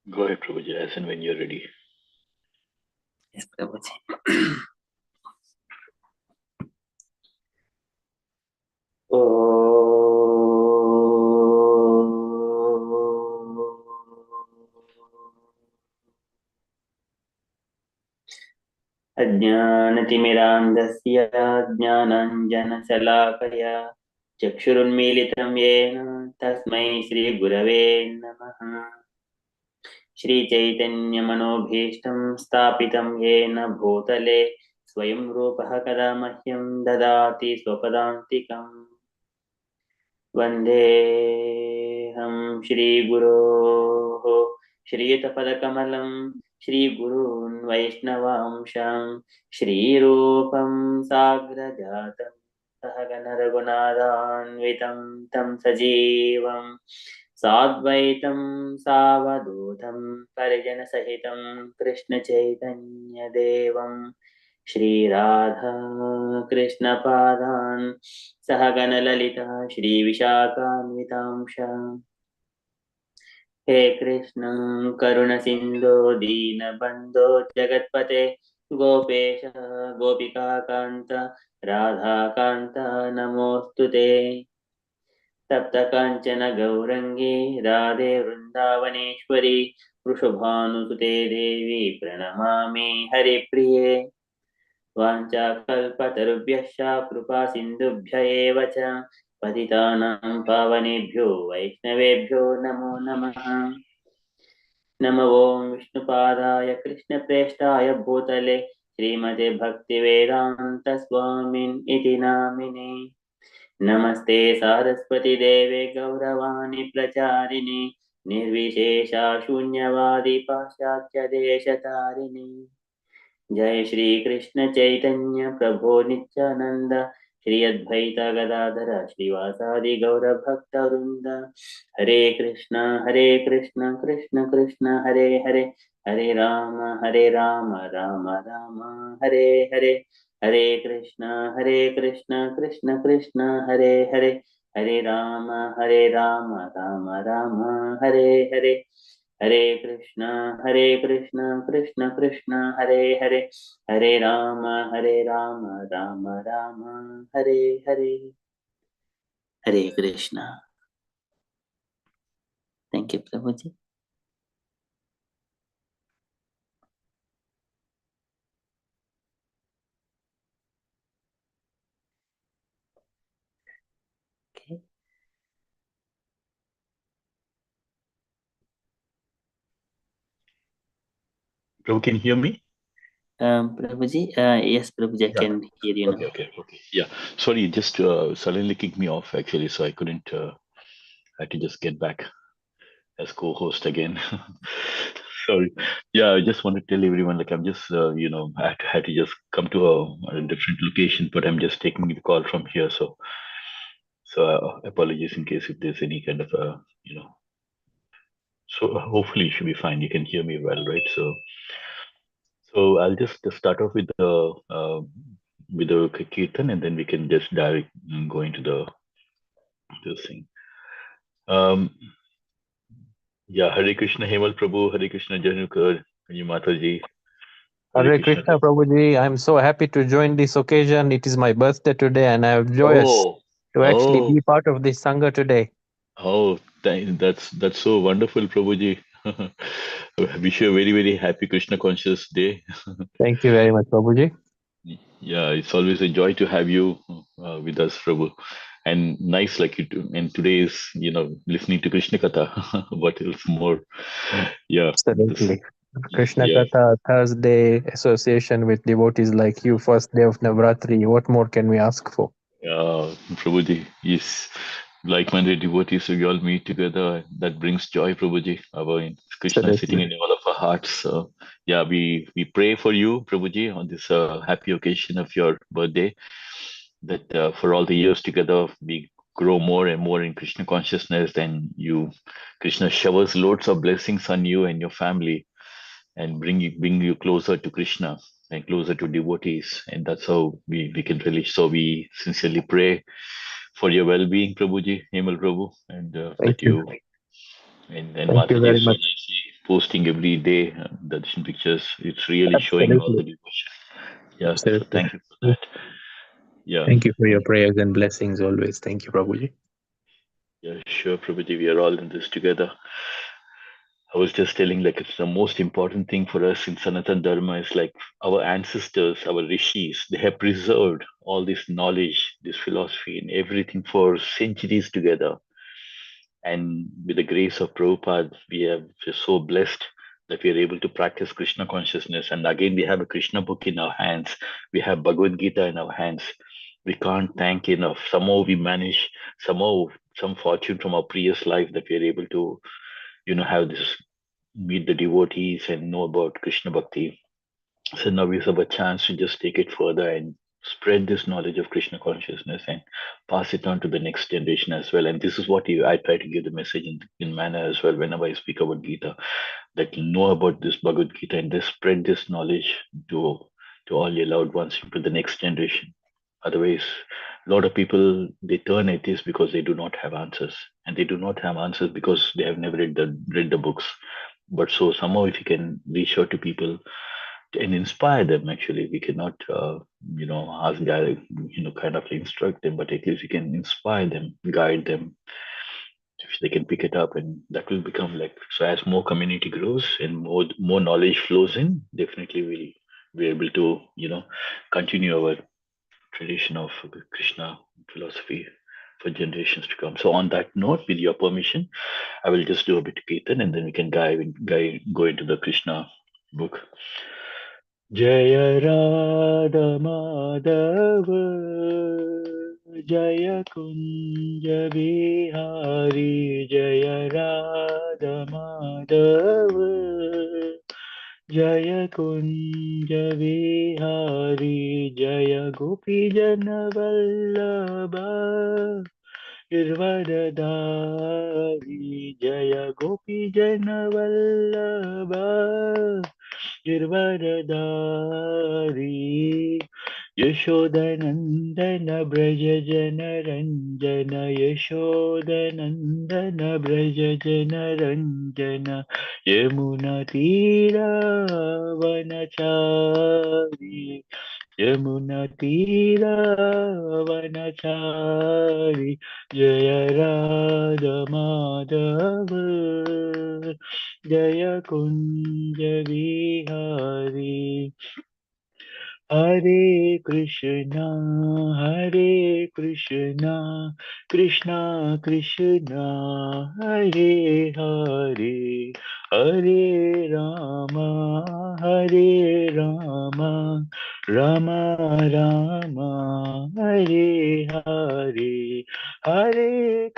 Go ahead, Prabhuji, as and when you're ready. Yes, Prabhuji. अज्ञानतिमिरान्धस्य ज्ञानाञ्जनशलाकया चक्षुरुन्मीलितं येन तस्मै श्रीगुरवे नमः। श्रीचैतन्यमनोभीष्टं स्थापितं येन भूतले स्वयं रूपः कदा मह्यं ददाति स्वपदान्तिकम्। वन्देऽहं श्रीगुरोः श्रीयुतपदकमलं श्रीगुरून् वैष्णवांशां श्रीरूपं साग्रजातं सहगणरघुनाथान्वितं तं सजीवं साद्वैतं सावधूतं परिजनसहितं कृष्णचैतन्यदेवं श्रीराधा कृष्णपादान् सहगणललिता श्रीविशाखान्वितांश। हे कृष्ण करुणसिन्धो दीनबन्धो जगत्पते गोपेश गोपिकान्त राधाकान्त नमोऽस्तु ते। तप्तकाञ्चन गौरङ्गी राधे वृन्दावनेश्वरी वृषभानुसुते देवी प्रणमामि हरिप्रिये। वाञ्छाकल्पतरुभ्यश्च कृपा सिन्धुभ्य एव च पतितानां पावनेभ्यो वैष्णवेभ्यो नमो नमः। नमो ॐ विष्णुपादाय कृष्णप्रेष्ठाय भूतले श्रीमते भक्तिवेदान्तस्वामिन् इति नामिने। नमस्ते सारस्वती देवे गौरवाणी प्रचारिणे निर्विशेषा शून्यवादी पाश्चात्य देशतारिणे। जय श्री कृष्ण चैतन्य प्रभो नित्यानंद श्री अद्वैत गदाधर श्रीवासादि गौर भक्त वृंद। Hare Krishna Krishna Krishna Hare Hare Hare Ram Ram Ram Hare Hare. Hare Krishna Krishna Krishna Hare Hare Hare Ram Ram Ram Hare Hare. Hare Krishna Krishna Krishna Hare Hare Hare Ram Ram Ram Hare Hare. Hare Krishna. Thank you Prabhu ji. Okay. Prabhu, can you hear me? Prabhuji, yes, Prabhuji, I can hear you now. Okay. Yeah. Sorry, just suddenly kicked me off actually, so I couldn't. I had to just get back as co-host again. Sorry. Yeah, I just want to tell everyone, like, I'm just, I had to just come to a different location, but I'm just taking the call from here. So apologies in case if there's any kind of So hopefully it should be fine. You can hear me well, right? So I'll just start off with the kirtan, and then we can just direct go into the thing. Um, yeah, Hare Krishna, Hemal Prabhu, Hare Krishna, Janukar, Mataji, Hare Hare Krishna. Krishna Prabhuji, I'm so happy to join this occasion. It is my birthday today and I am joyous to actually be part of this Sangha today. That's so wonderful, Prabhuji. I wish you a very, very happy Krishna conscious day. Thank you very much, Prabhuji. Yeah, it's always a joy to have you with us, Prabhu. And nice, like you do. And today is, listening to Krishna Katha. What else more? Yeah, Absolutely. Krishna yeah. Katha, Thursday, association with devotees like you, first day of Navratri. What more can we ask for? Prabhuji, yes. Like-minded devotees, we all meet together. That brings joy, Prabhuji. Our Krishna is sitting Absolutely. in all of our hearts. So, yeah, we pray for you, Prabhuji, on this happy occasion of your birthday. That for all the years together, we grow more and more in Krishna consciousness. Then Krishna showers loads of blessings on you and your family, and bring you closer to Krishna and closer to devotees. And that's how we can really. So we sincerely pray for your well-being, Prabhuji, Hemal Prabhu, and Thank that you. you and Thank you Mataji very so much. nicely. posting every day the darshan pictures. It's really showing all Absolutely. the devotion. Yeah, so Absolutely. thank you for that. Yeah, Thank you for your prayers and blessings always. Thank you, Prabhuji. yeah, sure, Prabhuji, we are all in this together. I was just telling, like, it's the most important thing for us in Sanatan Dharma is like our ancestors, our rishis, they have preserved all this knowledge, this philosophy, and everything for centuries together. And with the grace of Prabhupada, we're so blessed that we are able to practice Krishna consciousness. And again, we have a Krishna book in our hands. We have Bhagavad Gita in our hands. We can't thank enough. Somehow we manage, somehow some fortune from our previous life that we are able to, have this, meet the devotees and know about Krishna Bhakti. So now we have a chance to just take it further and spread this knowledge of Krishna consciousness and pass it on to the next generation as well. And this is what I try to give the message in manner as well whenever I speak about Gita, that you know about this Bhagavad Gita and they spread this knowledge to all your loved ones, to the next generation. Otherwise, a lot of people, they turn atheists because they do not have answers, and they do not have answers because they have never read the books. But so somehow, if you can reach out to people and inspire them, actually, we cannot, ask direct, kind of instruct them, but at least we can inspire them, guide them, if they can pick it up, and that will become like, so as more community grows and more knowledge flows in, definitely we'll be able to continue our tradition of Krishna philosophy for generations to come. So on that note, with your permission, I will just do a bit of kirtan and then we can go into the Krishna book. Jaya Radha Madhava Jaya Kunja Bihari Jaya Radha Madhava Jaya Kunja Vihari Jaya Gopi Jana Vallabha Girvardhari Jaya Gopi Jana Vallabha Girvardhari Yashodanandana Braja Jana Ranjana Yashodanandana Braja Jana Ranjana Yamuna Tira Vanachari Yamuna Tira Vanachari Jaya Radha Madhava Jaya Kunja Vihari Hare Krishna, Krishna Krishna, Hare Hare, Hare Rama, Rama Rama, Hare Hare, Hare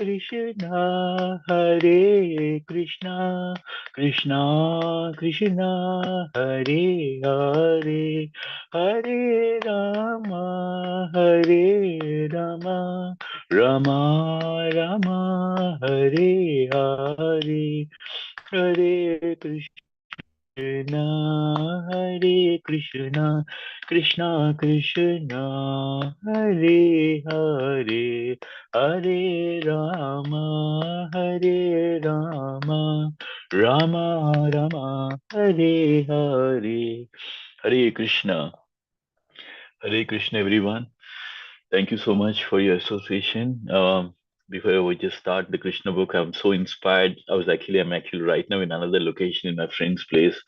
Krishna, Krishna Krishna, Hare Hare. Hare Rama, Rama Rama, Hare Hare, Hare Krishna, Krishna Krishna, Hare Hare, Hare Rama, Rama Rama, Hare Hare. Hare Krishna. Hare Krishna, everyone. Thank you so much for your association. Before we just start the Krishna book, I'm so inspired. I'm actually right now in another location in my friend's place,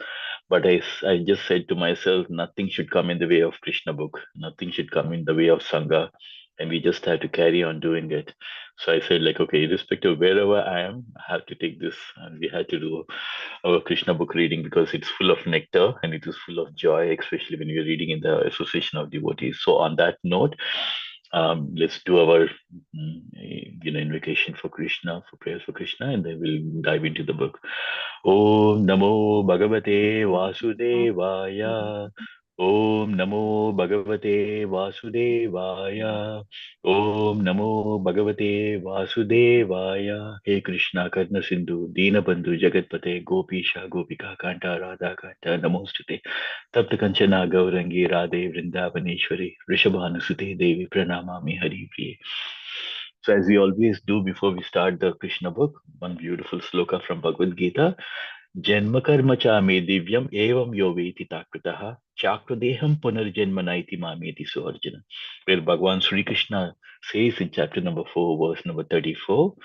but I just said to myself, nothing should come in the way of Krishna book. Nothing should come in the way of Sangha, and we just have to carry on doing it. So I said, like, okay, irrespective of wherever I am, I have to take this, and we had to do our Krishna book reading because it's full of nectar and it is full of joy, especially when you're reading in the Association of Devotees. So on that note, let's do our invocation for Krishna, for prayers for Krishna, and then we'll dive into the book. Om Namo Bhagavate Vasudevaya. Om Namo Bhagavate Vasudevaya. Om Namo Bhagavate Vasudevaya. Hey Krishna Karna Sindhu Dina Bandhu Jagatpate Gopisha Gopika Kanta Radha Kanta Namostute Tapta Kanchana Gaurangi Radhe Vrindavaneshwari Rishabhanusute Devi Pranamami Hari Priye. So as we always do before we start the Krishna book, one beautiful sloka from Bhagavad Gita. Janma karma cha me divyam evam yo veti takritaha chakrudeham punarjanmana iti mameti so Arjuna. Where Bhagavan Sri Krishna says in chapter number 4, verse number 34,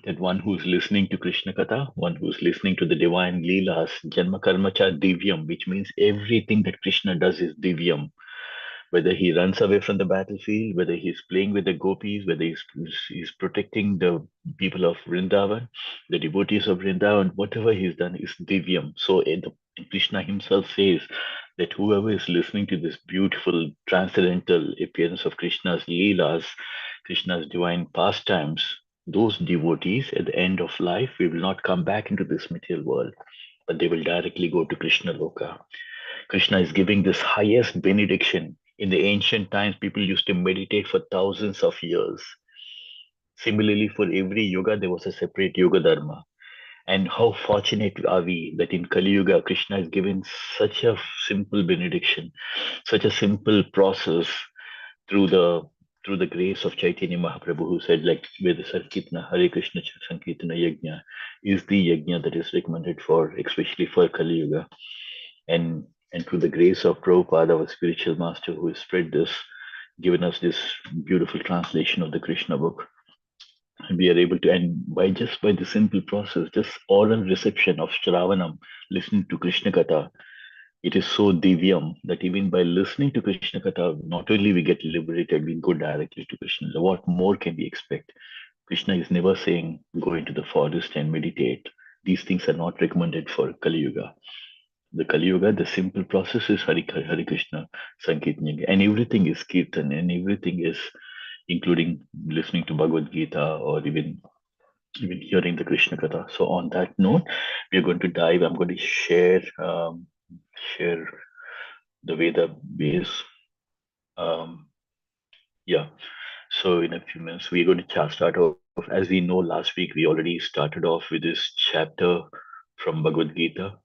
that one who's listening to Krishna Katha, one who's listening to the divine Leelas, Janma Karma Cha Divyam, which means everything that Krishna does is Divyam. Whether he runs away from the battlefield, whether he's playing with the gopis, whether he's protecting the people of Vrindavan, the devotees of Vrindavan, whatever he's done is Divyam. So Krishna himself says that whoever is listening to this beautiful transcendental appearance of Krishna's Leelas, Krishna's divine pastimes, those devotees at the end of life will not come back into this material world, but they will directly go to Krishna Loka. Krishna is giving this highest benediction. In the ancient times, people used to meditate for thousands of years. Similarly, for every yoga, there was a separate yoga dharma. And how fortunate are we that in Kali Yuga, Krishna is given such a simple benediction, such a simple process through the grace of Chaitanya Mahaprabhu, who said, like, where the Sankirtana, Hare Krishna Sankirtana Yajna is the yajna that is recommended for, especially for Kali Yuga. And through the grace of Prabhupada, our spiritual master, who has spread this, given us this beautiful translation of the Krishna book, we are able to, and by the simple process, just oral reception of Shravanam, listening to Krishna Katha, it is so divyam that even by listening to Krishna Katha, not only we get liberated, we go directly to Krishna. So what more can we expect? Krishna is never saying, go into the forest and meditate. These things are not recommended for Kali Yuga. The Kali Yuga, the simple process is Hare Krishna, Sankirtan, and everything is Kirtan, and everything is including listening to Bhagavad Gita or even hearing the Krishna Katha. So on that note, we are going to dive. I'm going to share the Veda base. So in a few minutes, we're going to start off. As we know, last week we already started off with this chapter from Bhagavad Gita.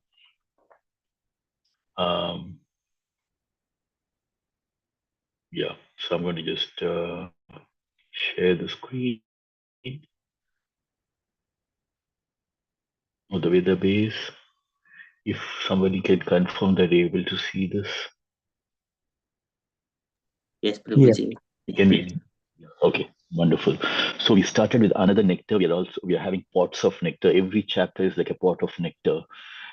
So I'm going to just share the screen of the Veda base. If somebody can confirm that they're able to see this. Yes, Prabhuji. Can we? Okay, wonderful. So we started with another nectar. We are having pots of nectar. Every chapter is like a pot of nectar.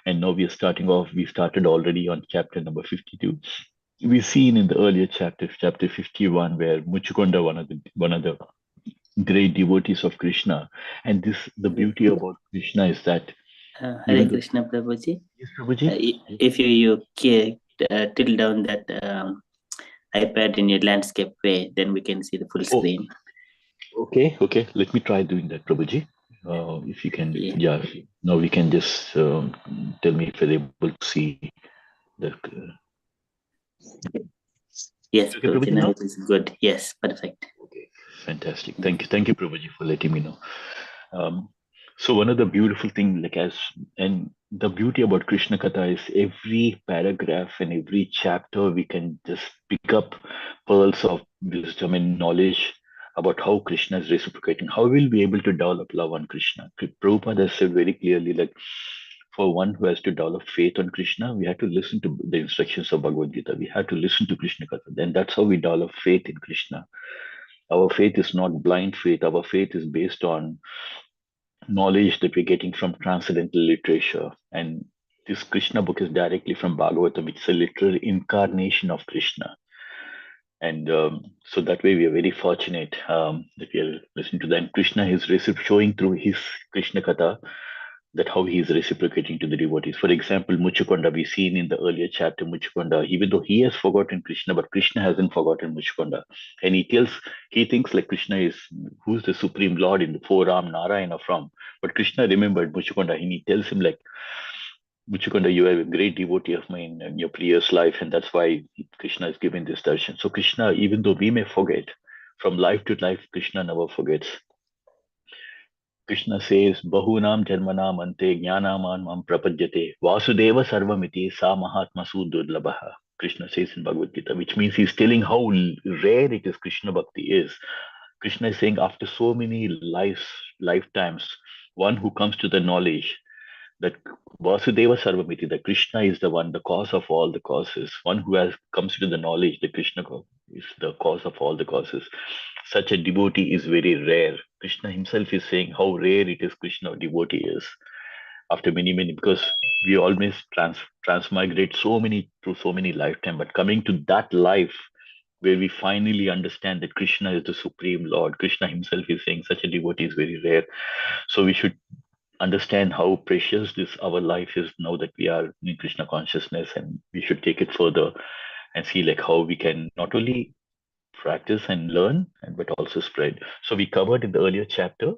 And now we are starting off. We started already on chapter number 52. We've seen in the earlier chapter 51, where Muchukonda, one of the great devotees of Krishna, and the beauty about Krishna is that Hare Krishna, Prabhuji. Yes, Prabhuji. If you tilt down that iPad in your landscape way, then we can see the full screen. Okay. Let me try doing that, Prabhuji. If you can, now we can just tell me if you're able to see the. Yes, okay, Prabhuji, now it is good. Yes, perfect. Okay, fantastic. Thank you, Prabhuji, for letting me know. So one of the beautiful things, and the beauty about Krishna Katha is every paragraph and every chapter we can just pick up pearls of wisdom and knowledge about how Krishna is reciprocating. How we'll be able to develop love on Krishna? Prabhupada has said very clearly, like, for one who has to develop faith on Krishna, we have to listen to the instructions of Bhagavad Gita. We have to listen to Krishna Katha. Then that's how we develop faith in Krishna. Our faith is not blind faith. Our faith is based on knowledge that we're getting from transcendental literature. And this Krishna book is directly from Bhagavatam. It's a literal incarnation of Krishna. And so that way we are very fortunate that we are listening to that. And Krishna is showing through his Krishna Katha that how he is reciprocating to the devotees. For example, Muchukonda, we seen in the earlier chapter, Muchukonda, even though he has forgotten Krishna, but Krishna hasn't forgotten Muchukonda. And he thinks like Krishna is, who's the supreme lord in the four-arm Narayana from. But Krishna remembered Muchukonda, and he tells him like, Muchukonda, you are a great devotee of mine in your previous life, and that's why Krishna is giving this darshan. So Krishna, even though we may forget, from life to life, Krishna never forgets. Krishna says, Bahunam Janmanam Ante Jnanaman Mam Prapajyate Vasudeva Sarvamiti Sa Mahatma Sudurlabaha. Krishna says in Bhagavad Gita, which means he's telling how rare it is Krishna Bhakti is. Krishna is saying, after so many lifetimes, one who comes to the knowledge that Vasudeva Sarvamiti, that Krishna is the one, the cause of all the causes, one who has comes to the knowledge that Krishna is the cause of all the causes. Such a devotee is very rare. Krishna himself is saying how rare it is Krishna devotee is after many, because we always transmigrate through so many lifetime, but coming to that life where we finally understand that Krishna is the supreme Lord. Krishna himself is saying such a devotee is very rare. So we should understand how precious this our life is now that we are in Krishna consciousness, and we should take it further and see like how we can not only practice and learn, but also spread. So we covered in the earlier chapter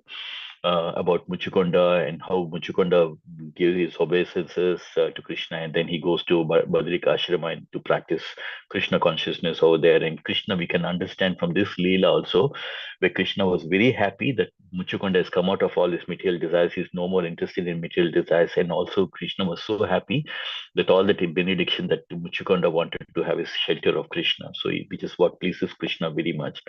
about Muchukonda and how Muchukonda gives his obeisances to Krishna, and then he goes to Badrika Ashrama to practice Krishna consciousness over there. And Krishna, we can understand from this Leela also, where Krishna was very happy that Muchukonda has come out of all his material desires. He's no more interested in material desires. And also Krishna was so happy that all that benediction that Muchukonda wanted to have is shelter of Krishna. So which is what pleases Krishna very much.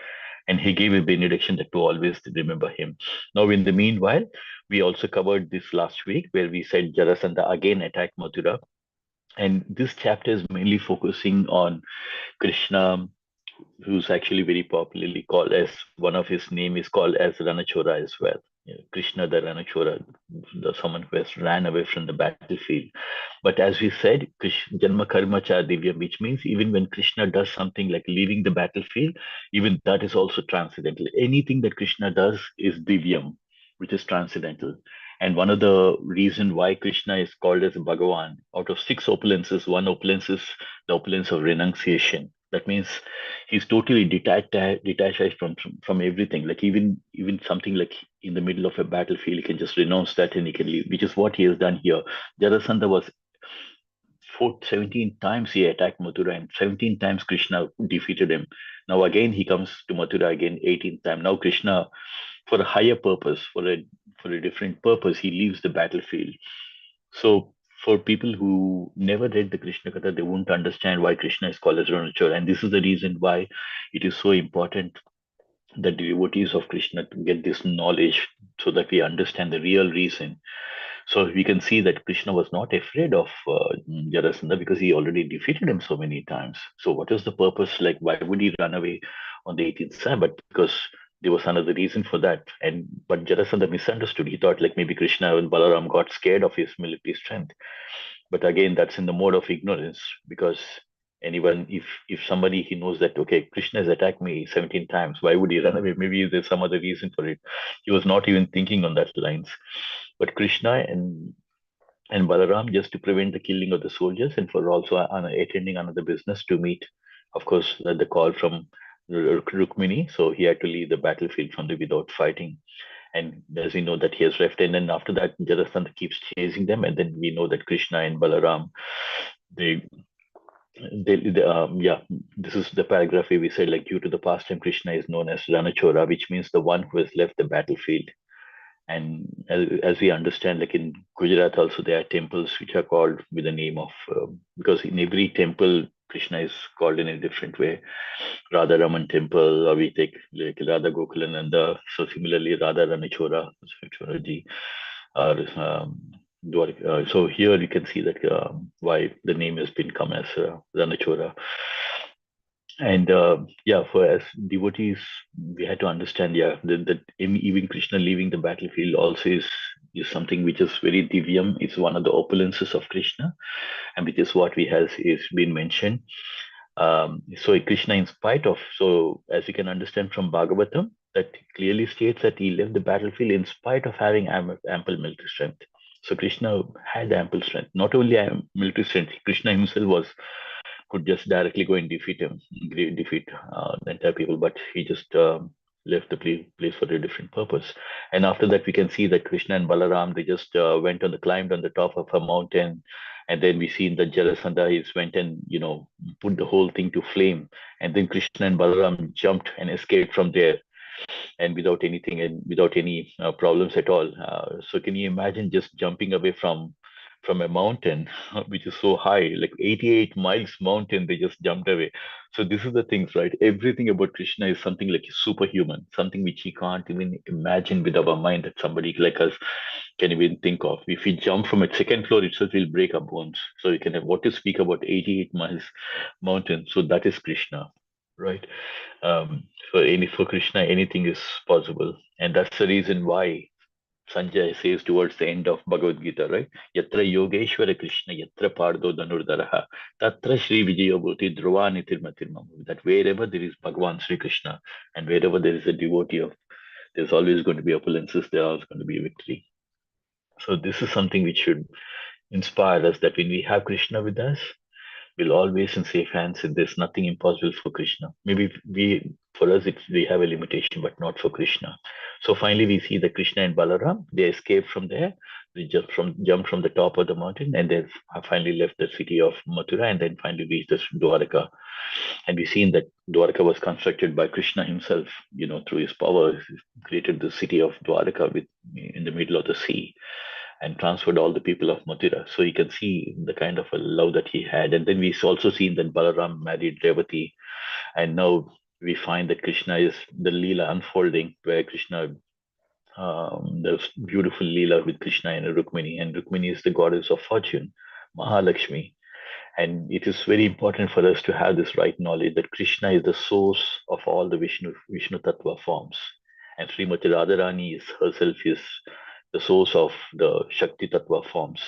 And he gave a benediction that to always remember him. Now, in the meanwhile, we also covered this last week where we said Jarasandha again attacked Mathura. And this chapter is mainly focusing on Krishna, who's actually very popularly called as one of his name is called as Ranachora as well. Krishna the Ranachora, someone who has ran away from the battlefield. But as we said, Janma Karma Cha Divyam, which means even when Krishna does something like leaving the battlefield, even that is also transcendental. Anything that Krishna does is Divyam, which is transcendental. And one of the reason why Krishna is called as Bhagavan, out of 6 opulences, one opulence is the opulence of renunciation. That means he's totally detached from everything. Like even something like in the middle of a battlefield, he can just renounce that and he can leave, which is what he has done here. Jarasandha was 17 times he attacked Mathura, and 17 times Krishna defeated him. Now again he comes to Mathura again 18th time. Now Krishna, for a higher purpose, for a different purpose, he leaves the battlefield. So for people who never read the Krishna Katha, they won't understand why Krishna is called as Ranachora. And this is the reason why it is so important that the devotees of Krishna to get this knowledge so that we understand the real reason. So we can see that Krishna was not afraid of Jarasandha because he already defeated him so many times. So what is the purpose? Like, why would he run away on the 18th time? But because there was another reason for that. But Jarasandha misunderstood. He thought like maybe Krishna and Balaram got scared of his military strength. But again, that's in the mode of ignorance, because anyone, if somebody he knows that okay, Krishna has attacked me 17 times, why would he run away? Maybe there's some other reason for it. He was not even thinking on that lines. But Krishna and Balaram, just to prevent the killing of the soldiers and for also attending another business to meet, of course, the call from Rukmini, so he had to leave the battlefield without fighting. And as we know that he has left, and then after that, Jarasandha keeps chasing them, and then we know that Krishna and Balaram, they yeah, this is the paragraph where we said like due to the past time, Krishna is known as Ranachora, which means the one who has left the battlefield. And as we understand, like in Gujarat also, there are temples which are called with the name of, because in every temple, Krishna is called in a different way. Radha Raman temple, or we take like Radha Gokulananda. So similarly, Radha Ranachora, Ji, or so here you can see that why the name has been come as Ranachora. And yeah, for as devotees, we had to understand, yeah, that even Krishna leaving the battlefield also is something which is very divyam. It's one of the opulences of Krishna, and which is what we has is been mentioned. So Krishna, in spite of, so as you can understand from Bhagavatam, that clearly states that he left the battlefield in spite of having ample military strength. So Krishna had ample strength, not only military strength. Krishna himself could just directly go and defeat the entire people, but he just left the place for a different purpose. And after that, we can see that Krishna and Balaram, they just climbed on the top of a mountain, and then we see that Jarasandha went and put the whole thing to flame, and then Krishna and Balaram jumped and escaped from there, and without anything and without any problems at all. So can you imagine just jumping away from from a mountain which is so high, like 88 miles mountain, they just jumped away. So this is the things, right? Everything about Krishna is something like superhuman, something which he can't even imagine with our mind that somebody like us can even think of. If we jump from a second floor itself, we'll break our bones. So you can have what to speak about 88 miles mountain. So that is Krishna, right? For Krishna, anything is possible, and that's the reason why Sanjay says towards the end of Bhagavad Gita, right? Yatra Yogeshwara Krishna, Yatra Pardo Dhanurdaraha, Tatra Shri Vijayabhuti Dhruva Nitirmatirmam. That wherever there is Bhagavan Sri Krishna and wherever there is a devotee of, there's always going to be opulences, there is going to be a victory. So this is something which should inspire us that when we have Krishna with us, we'll always in safe hands and there's nothing impossible for Krishna. Maybe for us we have a limitation, but not for Krishna. So finally we see that Krishna and Balaram, they escaped from there. They jumped from the top of the mountain and they have finally left the city of Mathura and then finally reached the Dwaraka. And we've seen that Dwaraka was constructed by Krishna himself, through his power, he created the city of Dwaraka in the middle of the sea and transferred all the people of Mathura. So you can see the kind of a love that he had. And then we also seen that Balaram married Revati. And now we find that Krishna is the Leela unfolding, where Krishna, the beautiful Leela with Krishna and Rukmini. And Rukmini is the goddess of fortune, Mahalakshmi. And it is very important for us to have this right knowledge that Krishna is the source of all the Vishnu Tattva forms. And Srimati Radharani is herself is the source of the Shakti Tattva forms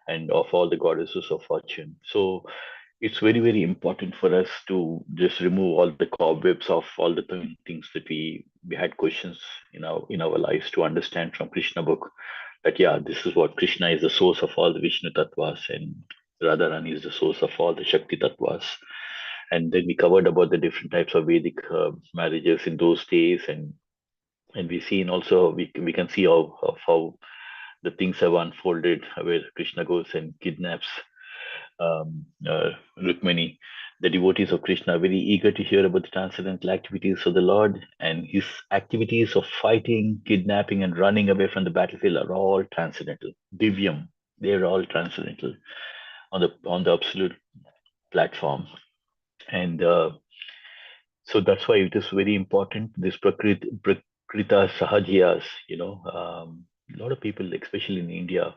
and of all the goddesses of fortune. So it's very, very important for us to just remove all the cobwebs of all the things that we had questions in our lives to understand from Krishna book that this is what Krishna is the source of all the Vishnu Tattvas and Radharani is the source of all the Shakti Tattvas. And then we covered about the different types of Vedic marriages in those days, and we seen also we can see how the things have unfolded where Krishna goes and kidnaps Rukmini. The devotees of Krishna are very eager to hear about the transcendental activities of the Lord, and his activities of fighting, kidnapping, and running away from the battlefield are all transcendental. Divyam, they are all transcendental on the absolute platform. And so that's why it is very important, this Prakrita Sahajiyas, a lot of people, especially in India,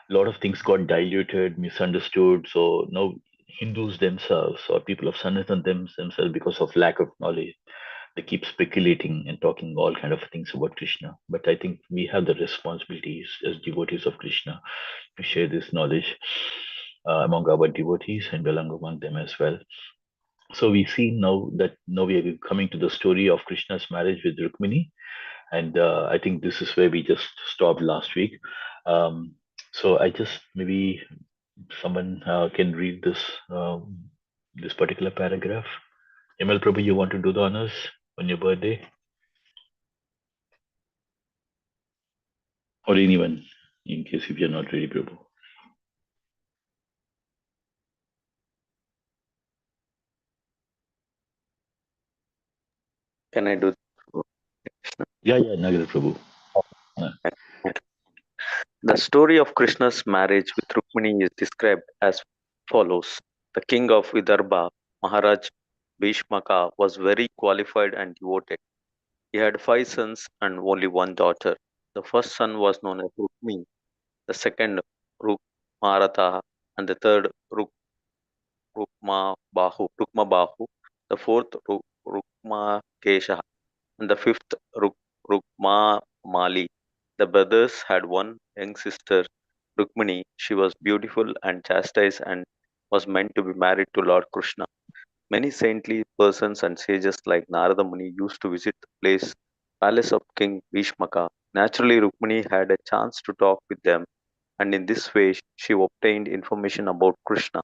a lot of things got diluted, misunderstood. So now Hindus themselves or people of Sanatan themselves, because of lack of knowledge, they keep speculating and talking all kind of things about Krishna. But I think we have the responsibilities as devotees of Krishna to share this knowledge among our devotees and belong among them as well. So we see now we are coming to the story of Krishna's marriage with Rukmini, and I think this is where we just stopped last week. So I just maybe someone can read this particular paragraph. ML Prabhu, you want to do the honors on your birthday, or anyone, in case if you're not ready, Prabhu. Can I do? Yeah, Nagar Prabhu. The story of Krishna's marriage with Rukmini is described as follows. The king of Vidarbha, Maharaj Bhishmaka, was very qualified and devoted. He had 5 sons and only one daughter. The first son was known as Rukmi, the second Rukmaratha, and the third Rukmabahu, the fourth Rukmakesha, and the fifth Rukmamali. The brothers had one young sister, Rukmini. She was beautiful and chastised and was meant to be married to Lord Krishna. Many saintly persons and sages like Narada Muni used to visit the palace of King Bhishmaka. Naturally, Rukmini had a chance to talk with them, and in this way she obtained information about Krishna.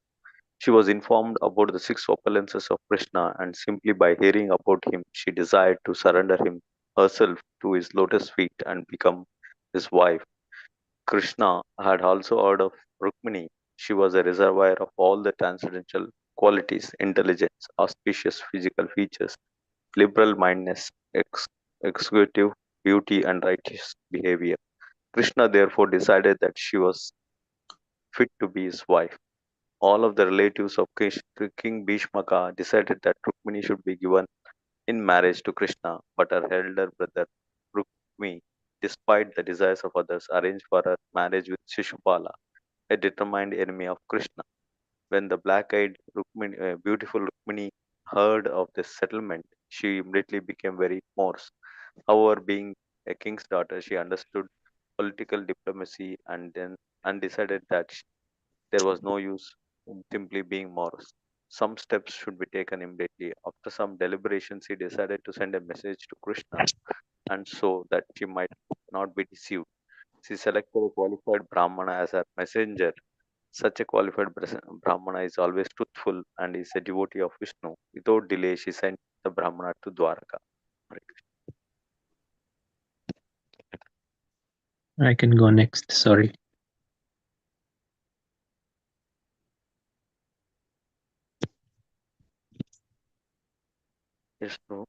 She was informed about the 6 opulences of Krishna, and simply by hearing about him, she desired to surrender herself to his lotus feet and become his wife. Krishna had also heard of Rukmini. She was a reservoir of all the transcendental qualities: intelligence, auspicious physical features, liberal mindedness, executive beauty, and righteous behavior. Krishna therefore decided that she was fit to be his wife. All of the relatives of King Bhishmaka decided that Rukmini should be given in marriage to Krishna, but her elder brother Rukmi, despite the desires of others, arranged for her marriage with Shishupala, a determined enemy of Krishna. When the black-eyed beautiful Rukmini heard of this settlement, she immediately became very morose. However, being a king's daughter, she understood political diplomacy and decided that there was no use in simply being morose. Some steps should be taken immediately. After some deliberation, she decided to send a message to Krishna, and so that she might not be deceived. She selected a qualified Brahmana as her messenger. Such a qualified Brahmana is always truthful and is a devotee of Vishnu. Without delay, she sent the Brahmana to Dwaraka. I can go next. Sorry. Yes, no.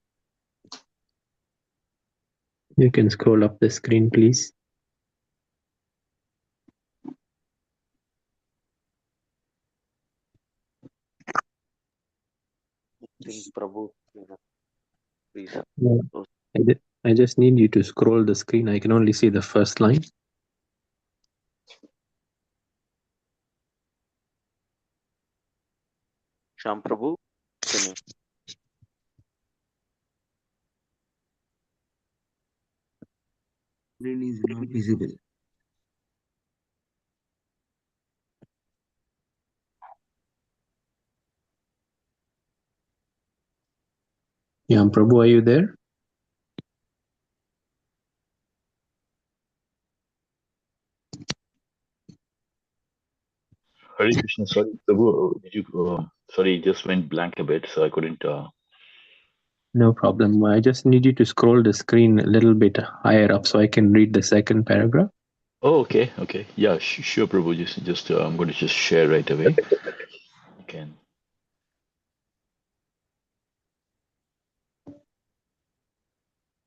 You can scroll up the screen, please. Prabhu, please. No, I just need you to scroll the screen. I can only see the first line. Sham Prabhu, can you? Screen is not visible. Yeah, Prabhu, are you there? Hare Krishna, sorry, Prabhu, did you? Sorry, it just went blank a bit, so I couldn't. No problem. I just need you to scroll the screen a little bit higher up so I can read the second paragraph. Oh, okay, okay, yeah, sure, Prabhu. Just, I'm going to just share right away. You can.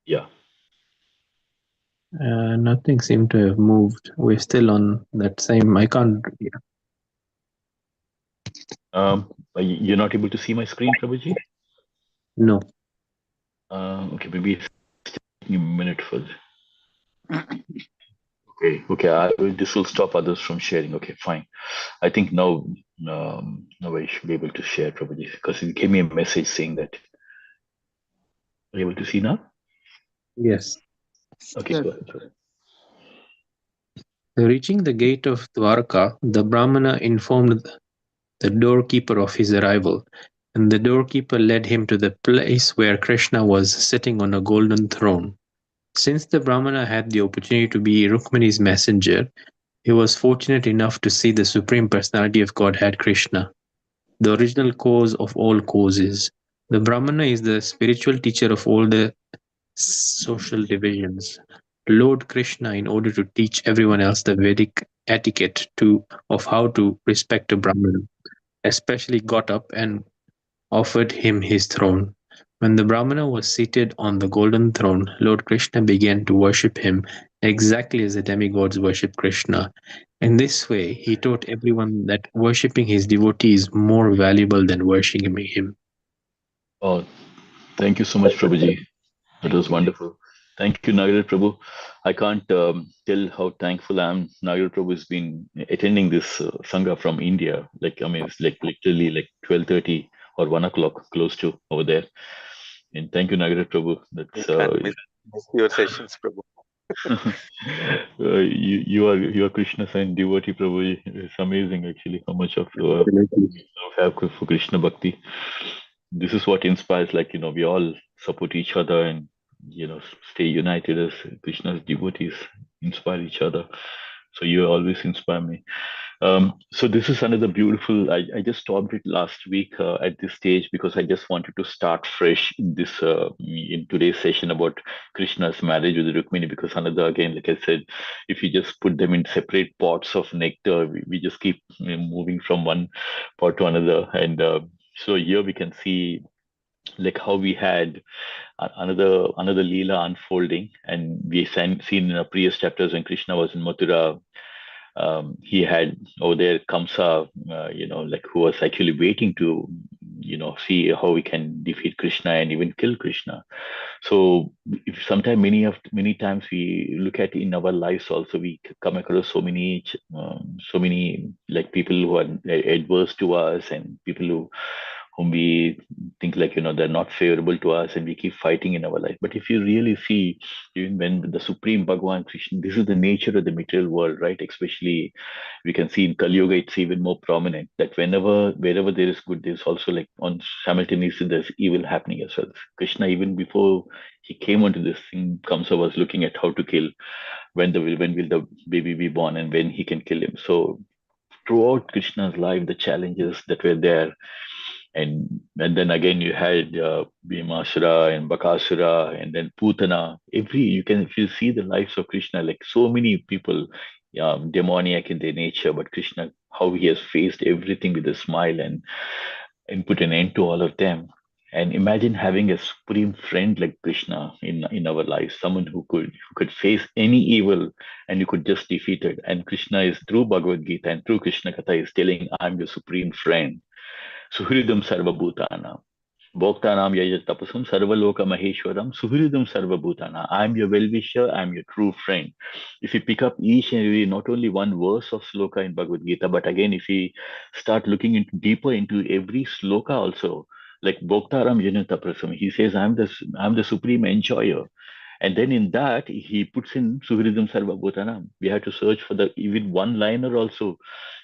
Yeah. Nothing seemed to have moved. We're still on that same. I can't. Yeah. You're not able to see my screen, Prabhuji? No. Okay, maybe it's taking a minute for. Okay. This will stop others from sharing. Okay, fine. I think now I should be able to share, Prabhuji, because it gave me a message saying that. Are you able to see now? Yes. Okay, Yes. go ahead. Reaching the gate of Dwarka, the Brahmana informed the doorkeeper of his arrival, and the doorkeeper led him to the place where Krishna was sitting on a golden throne. Since the Brahmana had the opportunity to be Rukmani's messenger, he was fortunate enough to see the Supreme Personality of Godhead Krishna, the original cause of all causes. The Brahmana is the spiritual teacher of all the social divisions. Lord Krishna, in order to teach everyone else the Vedic etiquette of how to respect a Brahmana, especially got up and offered him his throne. When the Brahmana was seated on the golden throne, Lord Krishna began to worship him exactly as the demigods worship Krishna. In this way, he taught everyone that worshipping his devotee is more valuable than worshipping him. Oh, thank you so much, Prabhuji. That was wonderful. Thank you, Nagar Prabhu. I can't tell how thankful I am. Nagar Prabhu has been attending this Sangha from India. Like, I mean, it's like literally like 12:30 or 1 o'clock, close to over there. And thank you, Nagar Prabhu. You That's can't miss your sessions, Prabhu. you are Krishna sign devotee, Prabhu. It's amazing actually how much of love have for Krishna Bhakti. This is what inspires, like, we all support each other and, stay united as Krishna's devotees, inspire each other. So you always inspire me. So this is another beautiful. I just stopped it last week at this stage because I just wanted to start fresh in this in today's session about Krishna's marriage with Rukmini. Because another, again, like I said, if you just put them in separate pots of nectar, we just keep moving from one pot to another. And so here we can see like how we had another Leela unfolding, and we seen in our previous chapters when Krishna was in Mathura, he had over there Kamsa, like who was actually waiting to, see how we can defeat Krishna and even kill Krishna. So if sometimes many times we look at in our lives also, we come across so many like people who are adverse to us, and people whom we think like they're not favorable to us, and we keep fighting in our life. But if you really see, even when the supreme Bhagavan Krishna, this is the nature of the material world, right? Especially we can see in Kali Yuga, it's even more prominent that wherever there is good, there's also like on simultaneously there's evil happening as well. Krishna, even before he came onto this thing, Kamsa was looking at how to kill, when will the baby be born, and when he can kill him. So throughout Krishna's life, the challenges that were there, and then again you had Bhimasura and Bakasura, and then Putana. If you see the lives of Krishna, like so many people, demoniac in their nature, but Krishna, how he has faced everything with a smile, and put an end to all of them. And imagine having a supreme friend like Krishna in our lives, someone who could face any evil, and you could just defeat it. And Krishna is through Bhagavad Gita and through Krishna Katha is telling, I'm your supreme friend. Suhridam Sarvabhutanam. Bhoktanam Yajat Tapasam Sarvaloka Maheshwaram Suhridam Sarvabhutana. I'm your well-wisher, I'm your true friend. If you pick up each and every, not only one verse of sloka in Bhagavad Gita, but again, if we start looking deeper into every sloka also, like Bhoktaram Yajat Tapasam, he says, I'm the supreme enjoyer. And then in that, he puts in Suhridam Sarva Bhutanam. We have to search for the even one liner also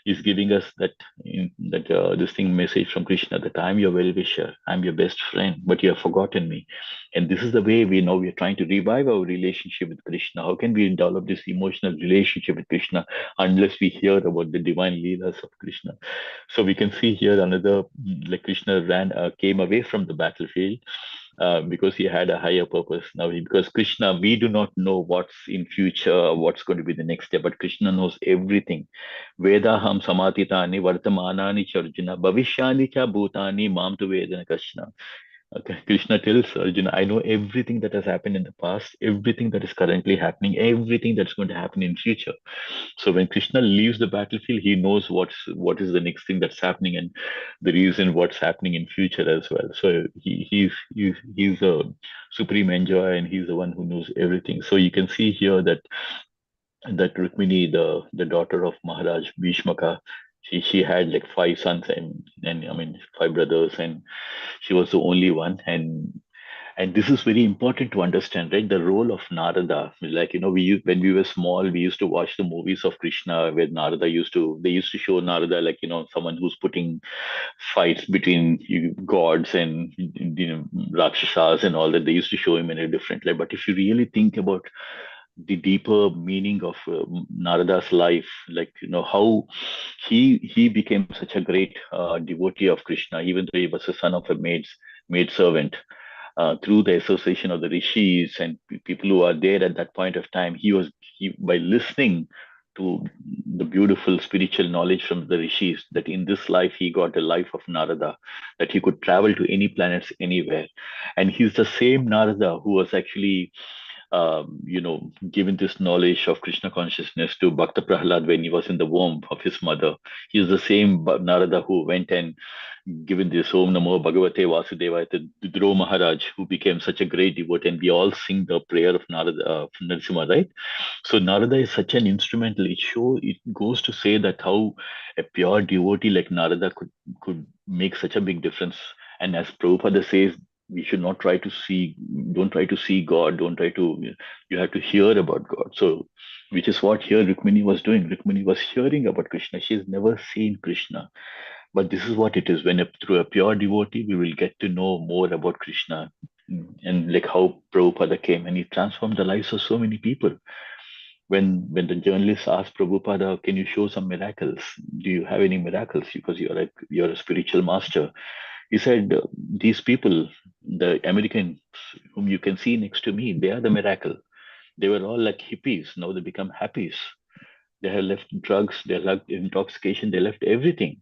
is giving us this thing message from Krishna that I'm your well wisher, I'm your best friend, but you have forgotten me. And this is the way we are trying to revive our relationship with Krishna. How can we develop this emotional relationship with Krishna unless we hear about the divine leelas of Krishna? So we can see here another, like Krishna came away from the battlefield because he had a higher purpose. Because Krishna, we do not know what's in future, what's going to be the next step, but Krishna knows everything. Vedaham samatitani vartamanani charjuna bhavishyani cha bhutani mam tu vedana Krishna. Okay. Krishna tells Arjuna, I know everything that has happened in the past, everything that is currently happening, everything that's going to happen in future. So when Krishna leaves the battlefield, he knows what is the next thing that's happening, and the reason what's happening in future as well. So he's a supreme enjoyer, and he's the one who knows everything. So you can see here that Rukmini, the daughter of Maharaj Bhishmaka, she had like five sons, and I mean five brothers, and she was the only one. And this is very important to understand, right? The role of Narada. Like, when we were small, we used to watch the movies of Krishna where they used to show Narada like, someone who's putting fights between gods and, Rakshasas and all that. They used to show him in a different light. But if you really think about the deeper meaning of Narada's life, like how he became such a great devotee of Krishna, even though he was the son of a maid servant. Through the association of the rishis and people who are there at that point of time, by listening to the beautiful spiritual knowledge from the rishis, that in this life he got the life of Narada, that he could travel to any planets anywhere. And he's the same Narada who was actually given this knowledge of Krishna consciousness to Bhakta Prahlad when he was in the womb of his mother. He is the same Narada who went and given this Om Namo Bhagavate Vasudevaya to Dhruva Maharaj, who became such a great devotee. And we all sing the prayer of Narada, Narasimha, right? So Narada is such an instrumental. It goes to say that how a pure devotee like Narada could make such a big difference. And as Prabhupada says, we should not try to see, don't try to see God, don't try to, you have to hear about God. So, which is what here Rukmini was doing. Rukmini was hearing about Krishna. She's never seen Krishna. But this is what it is. Through a pure devotee, we will get to know more about Krishna. And like how Prabhupada came and he transformed the lives of so many people. When the journalist asked Prabhupada, can you show some miracles? Do you have any miracles? Because you're a spiritual master. He said, these people, the Americans whom you can see next to me, they are the miracle. They were all like hippies. Now they become happies. They have left drugs, they left intoxication, they left everything.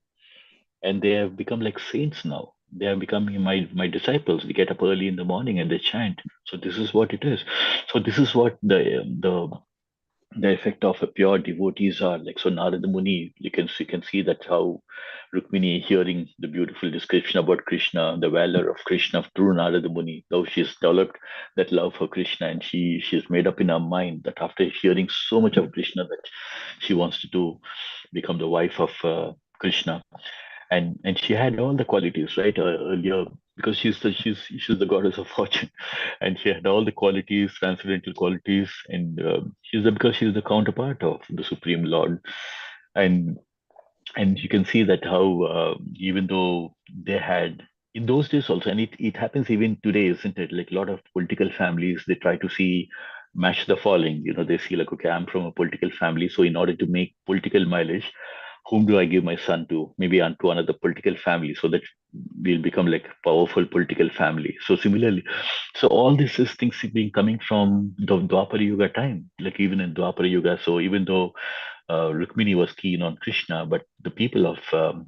And they have become like saints now. They are becoming my disciples. They get up early in the morning and they chant. So this is what it is. So this is what the the effect of a pure devotees are like. So Narada Muni, you can see that how Rukmini hearing the beautiful description about Krishna, the valor of Krishna through Narada Muni, though she's developed that love for Krishna, and she's made up in her mind that after hearing so much of Krishna that she wants to become the wife of Krishna. And she had all the qualities, right, earlier, because she's the goddess of fortune, and she had all the qualities, transcendental qualities, and because she's the counterpart of the Supreme Lord. And and you can see that how even though they had in those days also, and it happens even today, isn't it, like a lot of political families, they try to see match the following, they see like, okay, I'm from a political family, so in order to make political mileage, whom do I give my son to? Maybe onto another political family, so that we'll become like powerful political family. So similarly, so all this is things being coming from the Dwapara Yuga time, like even in Dwapara Yuga. So even though Rukmini was keen on Krishna, but the people of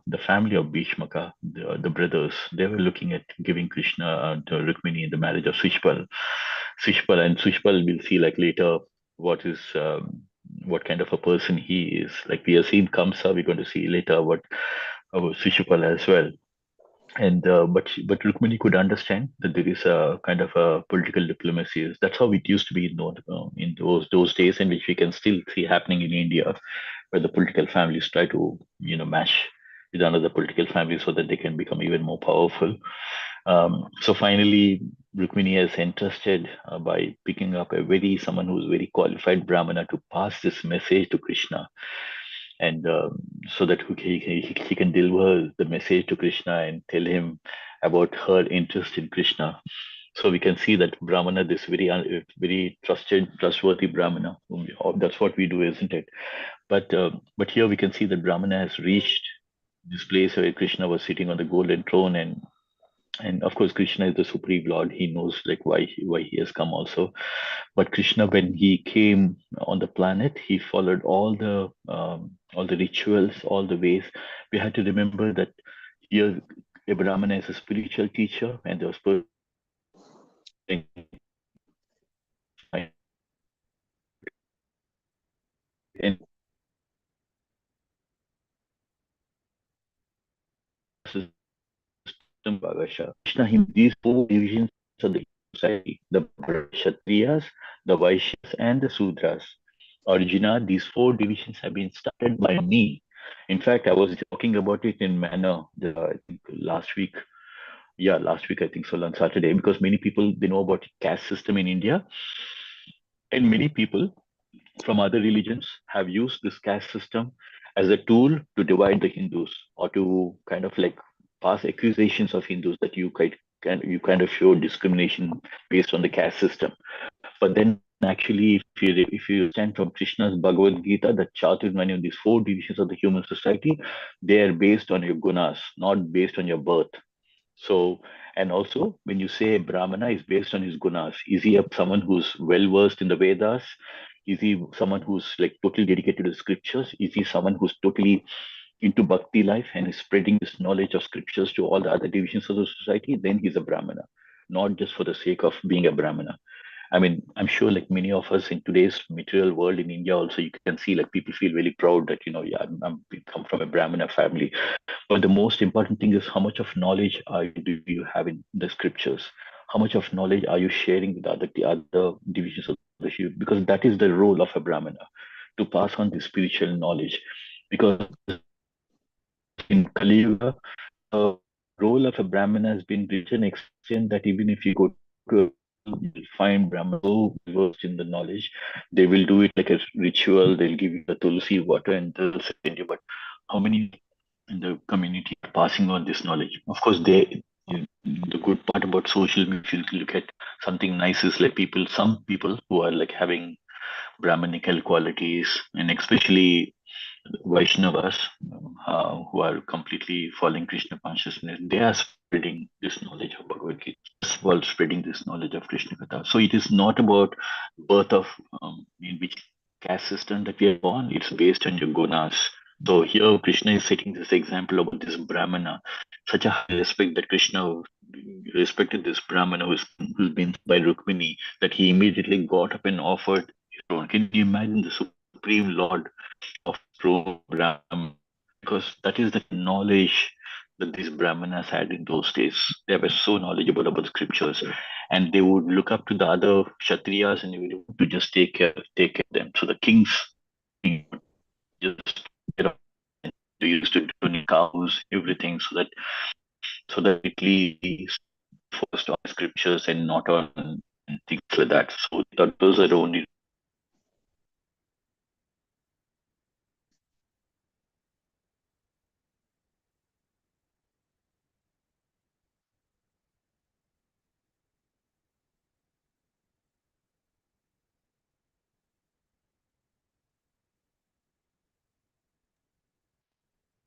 the family of Bhishmaka, the brothers, they were looking at giving Krishna to Rukmini in the marriage of Swishpal, and Swishpal will see like later what is what kind of a person he is. Like we have seen Kamsa, we're going to see later what about Swishpal as well. And but Rukmini could understand that there is a kind of a political diplomacy. That's how it used to be in those days, in which we can still see happening in India, where the political families try to mash with another political family so that they can become even more powerful. So finally, Rukmini is entrusted by picking up someone who's very qualified Brahmana to pass this message to Krishna, and so that he can deliver the message to Krishna and tell him about her interest in Krishna. So we can see that Brahmana, this very trustworthy Brahmana. That's what we do, isn't it? But here we can see that Brahmana has reached this place where Krishna was sitting on the golden throne, and of course Krishna is the supreme Lord. He knows like why he has come also. But Krishna, when he came on the planet, he followed all the rituals, all the ways. We had to remember that here a Brahmana is a spiritual teacher, and there was and system Bhagasha. Krishna, these four divisions of the society: the Kshatriyas, the Vaishyas, and the Sudras. Arjuna, these four divisions have been started by me. In fact, I was talking about it in manner I think last week. Yeah, last week I think so on Saturday, because many people, they know about caste system in India, and many people from other religions have used this caste system as a tool to divide the Hindus, or to kind of like pass accusations of Hindus that you kind of show discrimination based on the caste system. But then actually, if you stand from Krishna's Bhagavad Gita, the Chaturmanya, these four divisions of the human society, they are based on your gunas, not based on your birth. So, and also when you say Brahmana is based on his gunas, is he someone who's well versed in the Vedas? Is he someone who's like totally dedicated to the scriptures? Is he someone who's totally into bhakti life and is spreading this knowledge of scriptures to all the other divisions of the society? Then he's a Brahmana, not just for the sake of being a Brahmana. I mean, I'm sure like many of us in today's material world in India also, you can see like people feel very proud that, yeah, I'm come from a Brahmana family. But the most important thing is, how much of knowledge do you have in the scriptures? How much of knowledge are you sharing with the other divisions of the Shiva? Because that is the role of a Brahmana, to pass on the spiritual knowledge. Because in Kali Yuga, the role of a Brahmana has been reached an extent that even if you go to you'll find Brahmins so versed in the knowledge, they will do it like a ritual. They'll give you the tulsi water and they'll send you. But how many in the community are passing on this knowledge? Of course, the good part about social media, if you look at something nice, is like some people who are like having Brahminical qualities, and especially Vaishnavas, who are completely following Krishna consciousness, they are spreading this knowledge of Bhagavad Gita, as well spreading this knowledge of Krishna Katha. So it is not about birth of in which caste system that we are born. It's based on your gunas. So here Krishna is setting this example about this Brahmana, such a high respect that Krishna respected this Brahmana who's been by Rukmini, that he immediately got up and offered throne. Can you imagine the supreme lord of Brahman? Because that is the knowledge that these brahmanas had in those days. They were so knowledgeable about the scriptures, and they would look up to the other kshatriyas and they would to just take care of them. So the kings just they used to donate cows, everything, so that it leads first on scriptures and not on things like that. So those are the only.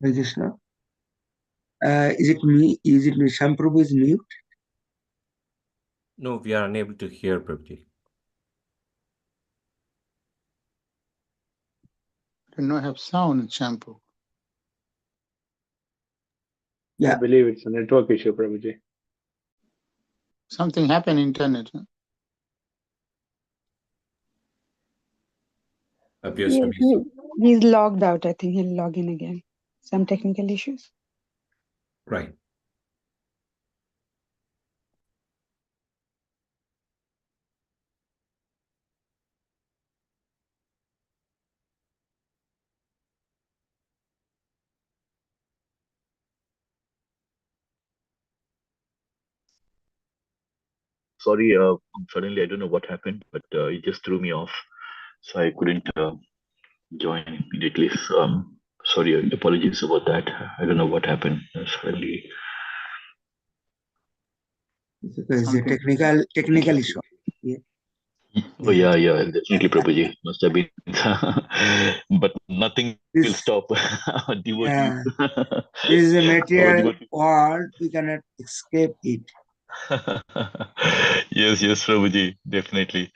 Hare Krishna. Is it me? Is it me? Shamprabhu is mute? No, we are unable to hear Prabhuji. Do not have sound, shampoo. I Yeah. believe it's a network issue, Prabhuji. Something happened internet. Huh? Appears to be so. He's logged out. I think he'll log in again. Some technical issues. Right. Sorry, suddenly I don't know what happened, but it just threw me off, so I couldn't join immediately. So, sorry, apologies about that. I don't know what happened suddenly. It's a Something. technical issue. Yeah. Oh yeah, definitely, Prabhuji must have been, but nothing will This, stop devotees. this is a Our material devotees. world. We cannot escape it. Yes, Prabhuji, definitely.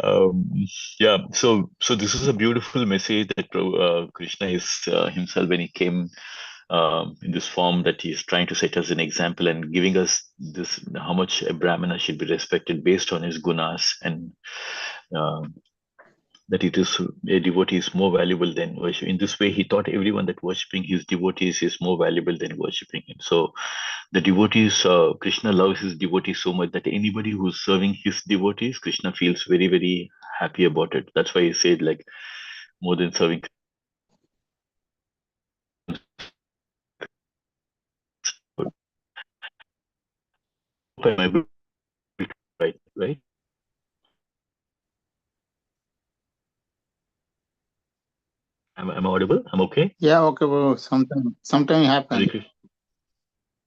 Um, yeah, so this is a beautiful message that Krishna is himself when he came in this form, that he's trying to set us an example and giving us this how much a brahmana should be respected based on his gunas, and that it is a devotee is more valuable than worship. In this way, he taught everyone that worshipping his devotees is more valuable than worshipping him. So the devotees, Krishna loves his devotees so much that anybody who's serving his devotees, Krishna feels very, very happy about it. That's why he said, like, more than serving. Right? Am I audible? I'm okay? Yeah, okay, bro. Something happened.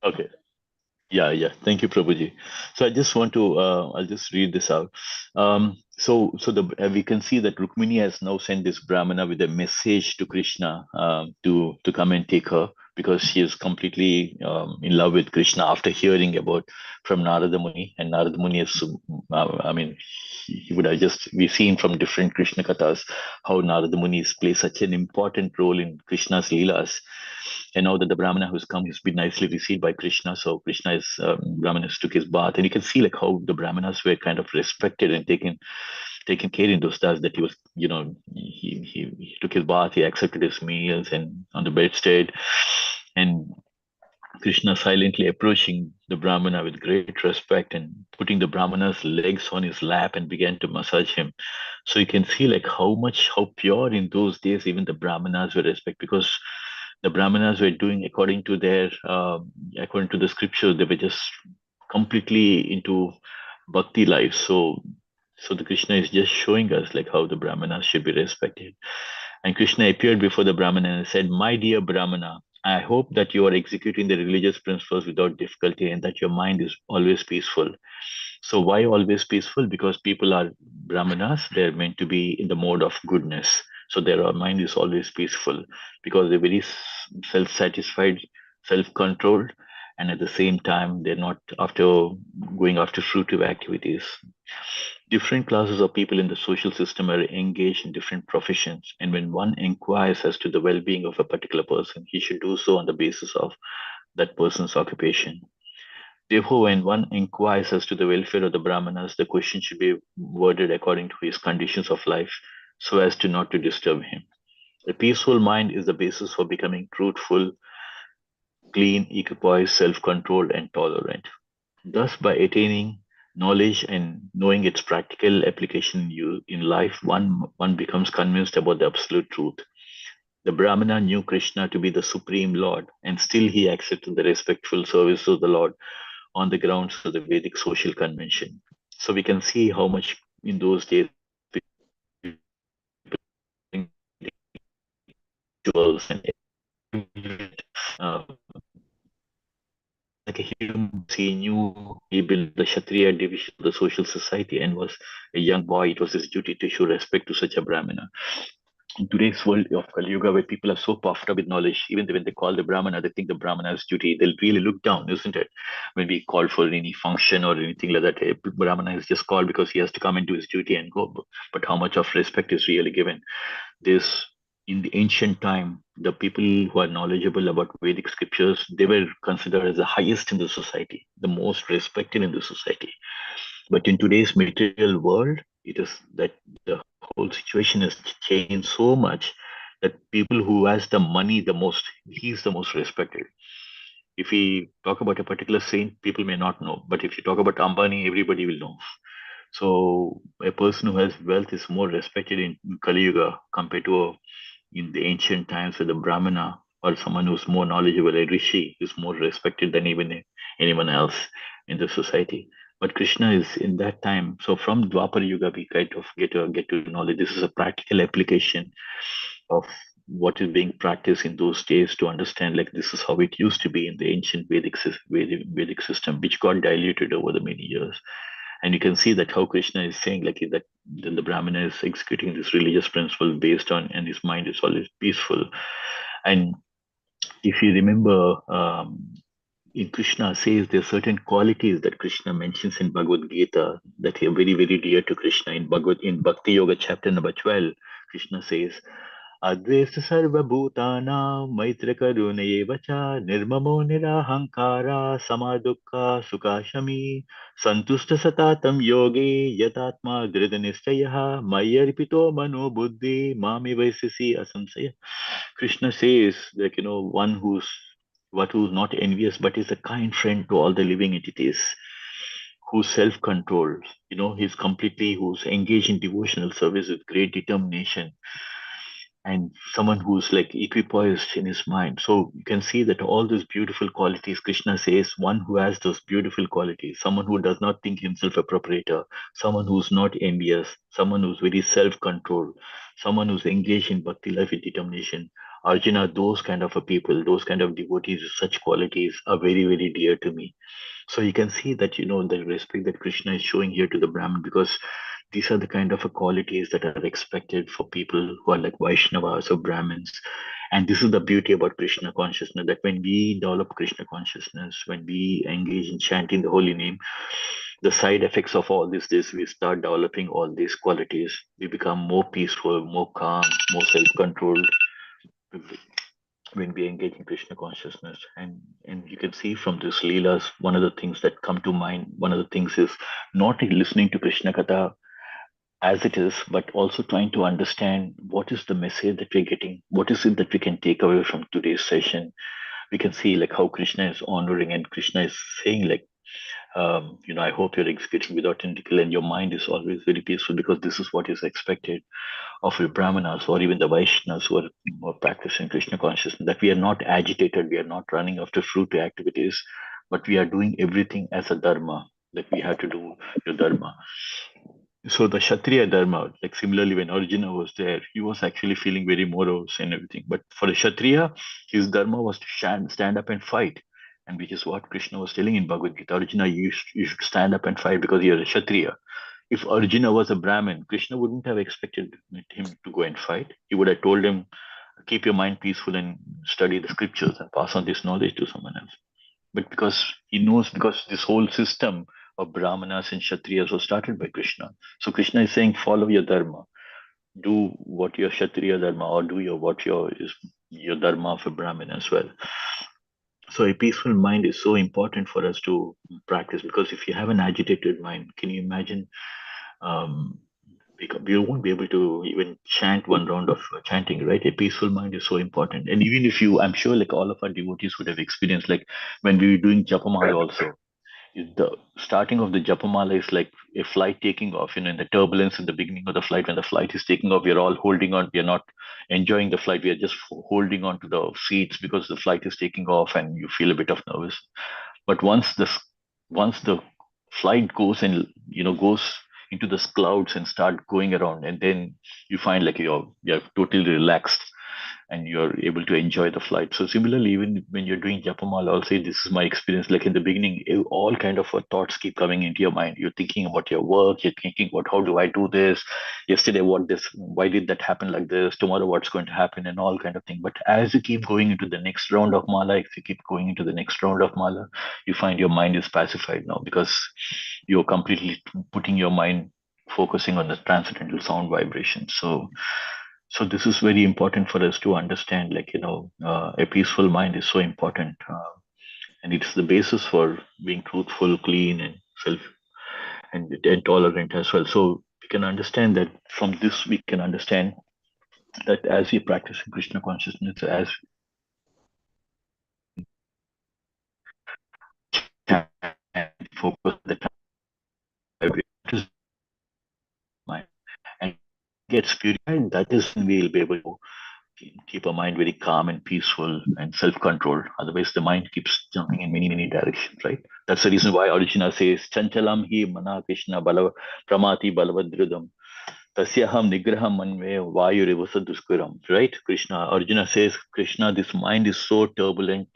Okay. Yeah. Thank you, Prabhuji. So I just want to, I'll just read this out. We can see that Rukmini has now sent this Brahmana with a message to Krishna to come and take her, because she is completely in love with Krishna after hearing about from Narada Muni. And Narada Muni is, he would have just, we've seen from different Krishna kathas how Narada Muni plays such an important role in Krishna's leelas. And now that the Brahmana who's come, he's been nicely received by Krishna. So Krishna is, Brahmanas took his bath, and you can see like how the Brahmanas were kind of respected and taken care in those days, that he was, he took his bath, he accepted his meals and on the bedstead, and Krishna silently approaching the Brahmana with great respect and putting the Brahmana's legs on his lap and began to massage him. So you can see like how pure in those days even the Brahmanas were respect, because the Brahmanas were doing according to the scriptures, they were just completely into bhakti life. So the Krishna is just showing us like how the Brahmanas should be respected. And Krishna appeared before the Brahmana and said, "My dear Brahmana, I hope that you are executing the religious principles without difficulty and that your mind is always peaceful." So why always peaceful? Because people are Brahmanas, they're meant to be in the mode of goodness. So their mind is always peaceful because they're very self-satisfied, self-controlled, and at the same time, they're not going after fruitive activities. Different classes of people in the social system are engaged in different professions, and when one inquires as to the well-being of a particular person, he should do so on the basis of that person's occupation. Therefore, when one inquires as to the welfare of the Brahmanas, the question should be worded according to his conditions of life so as to not to disturb him. A peaceful mind is the basis for becoming truthful, clean, equipoised, self-controlled, and tolerant. Thus, by attaining knowledge and knowing its practical application in life, one becomes convinced about the absolute truth. The Brahmana knew Krishna to be the Supreme Lord, and still he accepted the respectful service of the Lord on the grounds of the Vedic social convention. So we can see how much in those days rituals and uh, like a human, he knew he built the Kshatriya division of the social society and was a young boy. It was his duty to show respect to such a Brahmana. In today's world of Kali Yuga, where people are so puffed up with knowledge, even when they call the Brahmana, they think the Brahmana's duty, they'll really look down, isn't it? When we call for any function or anything like that, a Brahmana is just called because he has to come and do his duty and go. But how much of respect is really given? This, in the ancient time, the people who are knowledgeable about Vedic scriptures, they were considered as the highest in the society, the most respected in the society. But in today's material world, it is that the whole situation has changed so much that people who has the money the most, he's the most respected. If we talk about a particular saint, people may not know. But if you talk about Ambani, everybody will know. So a person who has wealth is more respected in Kali Yuga compared to in the ancient times where the Brahmana or someone who's more knowledgeable, a rishi, is more respected than even anyone else in the society. But Krishna is in that time. So from Dwapar Yuga, we kind of get to know that this is a practical application of what is being practiced in those days to understand like this is how it used to be in the ancient Vedic system, which got diluted over the many years. And you can see that how Krishna is saying like that then the Brahmana is executing this religious principle based on, and his mind is always peaceful. And if you remember, in Krishna says there are certain qualities that Krishna mentions in Bhagavad Gita that are very, very dear to Krishna. In Bhakti Yoga chapter number 12, Krishna says, Advesa sarva bhutana maitra karuna evacha nirmamo nirahankara samadukha sukashami santusta satatam yogi yatatma dridanistayaha mayarpito mano buddhi mami vaisasi asamsaya. Krishna says like who's not envious but is a kind friend to all the living entities, who's self-controlled, who's engaged in devotional service with great determination, and someone who's like equipoised in his mind. So you can see that all those beautiful qualities, Krishna says, one who has those beautiful qualities, someone who does not think himself a proprietor, someone who's not envious, someone who's very self-controlled, someone who's engaged in bhakti life with determination. Arjuna, those kind of a people, those kind of devotees with such qualities are very, very dear to me. So you can see that, the respect that Krishna is showing here to the Brahmin, because these are the kind of qualities that are expected for people who are like Vaishnavas or Brahmins. And this is the beauty about Krishna consciousness, that when we develop Krishna consciousness, when we engage in chanting the holy name, the side effects of all this is we start developing all these qualities. We become more peaceful, more calm, more self-controlled when we engage in Krishna consciousness. And you can see from this Leelas, one of the things that come to mind, one of the things is not listening to Krishna Katha as it is, but also trying to understand what is the message that we're getting, what is it that we can take away from today's session. We can see like how Krishna is honoring, and Krishna is saying like, I hope you're executing without ridicule and your mind is always very peaceful, because this is what is expected of the Brahmanas or even the Vaishnavas who are practicing Krishna consciousness, that we are not agitated, we are not running after fruit activities, but we are doing everything as a dharma, that we have to do your dharma. So the Kshatriya dharma, like similarly when Arjuna was there, he was actually feeling very morose and everything. But for a Kshatriya, his dharma was to stand up and fight. And which is what Krishna was telling in Bhagavad Gita. Arjuna, you should stand up and fight because you're a Kshatriya. If Arjuna was a Brahmin, Krishna wouldn't have expected him to go and fight. He would have told him, keep your mind peaceful and study the scriptures and pass on this knowledge to someone else. But because he knows, because this whole system of Brahmanas and Kshatriyas was started by Krishna. So Krishna is saying, follow your dharma. Do what your Kshatriya dharma, or do your dharma of a Brahmin as well. So a peaceful mind is so important for us to practice, because if you have an agitated mind, can you imagine? Um, you won't be able to even chant one round of chanting, right? A peaceful mind is so important. And even if you, I'm sure like all of our devotees would have experienced, like when we were doing Japamala also, the starting of the Japamala is like a flight taking off. In the turbulence in the beginning of the flight, when the flight is taking off, we are all holding on. We are not enjoying the flight. We are just holding on to the seats because the flight is taking off, and you feel a bit of nervous. But once the flight goes and goes into the clouds and start going around, and then you find like you're totally relaxed and you're able to enjoy the flight. So similarly, even when you're doing Japamala, I'll say this is my experience. Like in the beginning, all kind of thoughts keep coming into your mind. You're thinking about your work. You're thinking about how do I do this? Yesterday, why did that happen like this? Tomorrow, what's going to happen? And all kind of thing. But as you keep going into the next round of Mala, if you keep going into the next round of Mala, you find your mind is pacified now, because you're completely putting your mind focusing on the transcendental sound vibration. So this is very important for us to understand, like a peaceful mind is so important, and it's the basis for being truthful, clean, and self and tolerant as well. So we can understand that from this we can understand that as we practice in Krishna consciousness, as we focus the vibration mind and gets purified, that is when we'll be able to keep our mind very calm and peaceful and self-controlled. Otherwise, the mind keeps jumping in many, many directions, right? That's the reason why Arjuna says, Chanchalam hi mana Krishna pramati balavadridam. Tasyaham nigraham manve vayurivasa duskuram. Right? Arjuna says, Krishna, this mind is so turbulent,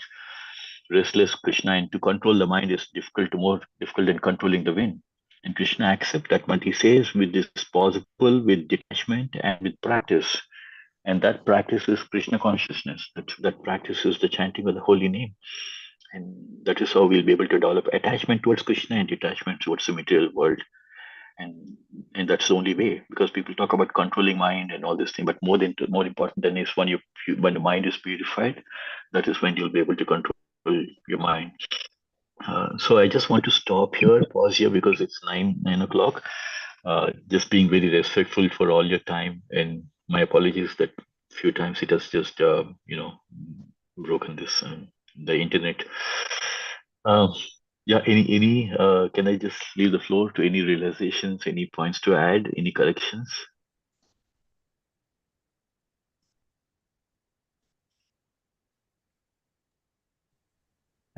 restless, Krishna, and to control the mind is more difficult than controlling the wind. And Krishna accepts that, but he says, with this possible, with detachment and with practice. And that practice is Krishna consciousness. That practice is the chanting of the holy name. And that is how we'll be able to develop attachment towards Krishna and detachment towards the material world. And that's the only way, because people talk about controlling mind and all this thing, but more important than is when the mind is purified, that is when you'll be able to control your mind. So I just want to stop here, pause here, because it's 9 o'clock. Just being very respectful for all your time, and my apologies that few times it has just broken this the internet. Yeah, any can I just leave the floor to any realizations, any points to add, any corrections?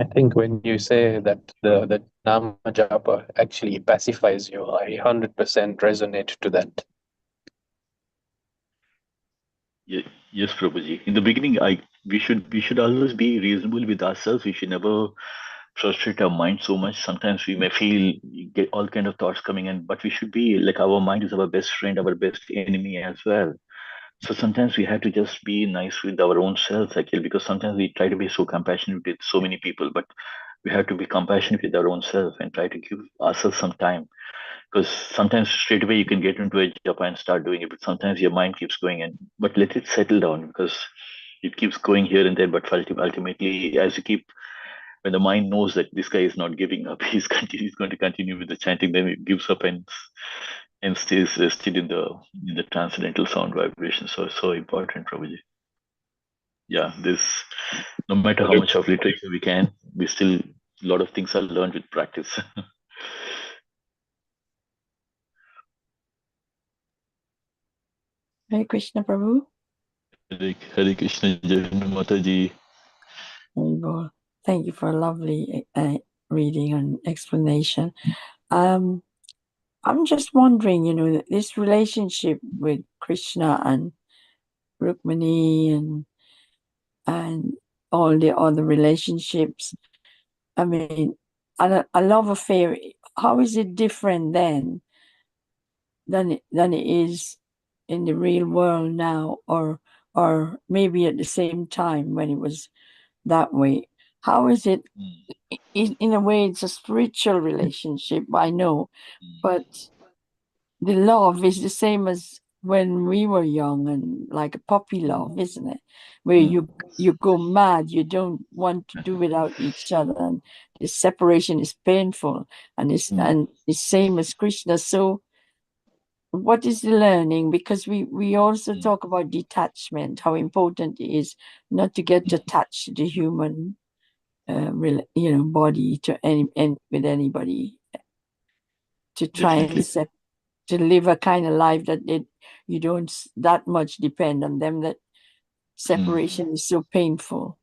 I think when you say that the Nama Japa actually pacifies you, I 100% resonate to that. Yes, Prabhuji. In the beginning, we should always be reasonable with ourselves. We should never frustrate our mind so much. Sometimes we may get all kind of thoughts coming in, but we should be like, our mind is our best friend, our best enemy as well. So sometimes we have to just be nice with our own selves, actually, because sometimes we try to be so compassionate with so many people, but we have to be compassionate with our own self and try to give ourselves some time. Because sometimes straight away you can get into a japa and start doing it, but sometimes your mind keeps going in. But let it settle down, because it keeps going here and there. But ultimately, as you keep, when the mind knows that this guy is not giving up, he's going to continue with the chanting, then it gives up and stays rested in the transcendental sound vibration. So important, Prabhuji. Yeah, this, no matter how much of literature we still, a lot of things are learned with practice. Hare Krishna Prabhu. Hare Krishna, Jai Mataji. Thank you for a lovely reading and explanation. I'm just wondering, this relationship with Krishna and Rukmini and all the other relationships. I mean, a love affair. How is it different then than it is in the real world now, or maybe at the same time when it was that way? How is it? In a way, it's a spiritual relationship, I know, but the love is the same as when we were young, and like a puppy love, isn't it? Where you go mad, you don't want to do without each other, and the separation is painful, and it's same as Krishna. So what is the learning? Because we also talk about detachment, how important it is not to get attached to the human body to with anybody, to try Definitely. and to live a kind of life that you don't that much depend on them, that separation is so painful.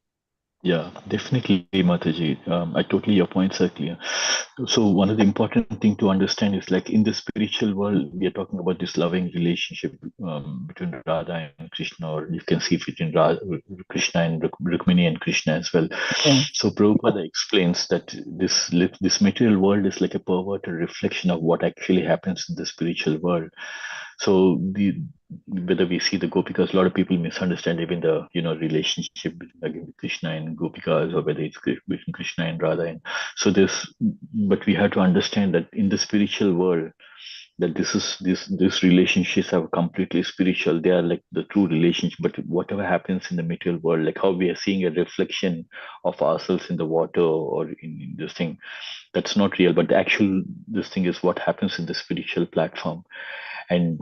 Yeah, definitely, Mataji. I totally your points are clear. So one of the important thing to understand is like in the spiritual world, we are talking about this loving relationship between Radha and Krishna, or you can see it between Krishna and Rukmini and Krishna as well. Yeah. So Prabhupada explains that this material world is like a perverted reflection of what actually happens in the spiritual world. So whether we see the Gopikas, a lot of people misunderstand even the relationship between Krishna and Gopikas, or whether it's between Krishna and Radha. And so but we have to understand that in the spiritual world, that these relationships are completely spiritual. They are like the true relationship. But whatever happens in the material world, like how we are seeing a reflection of ourselves in the water or in this thing, that's not real. But the actual this thing is what happens in the spiritual platform. And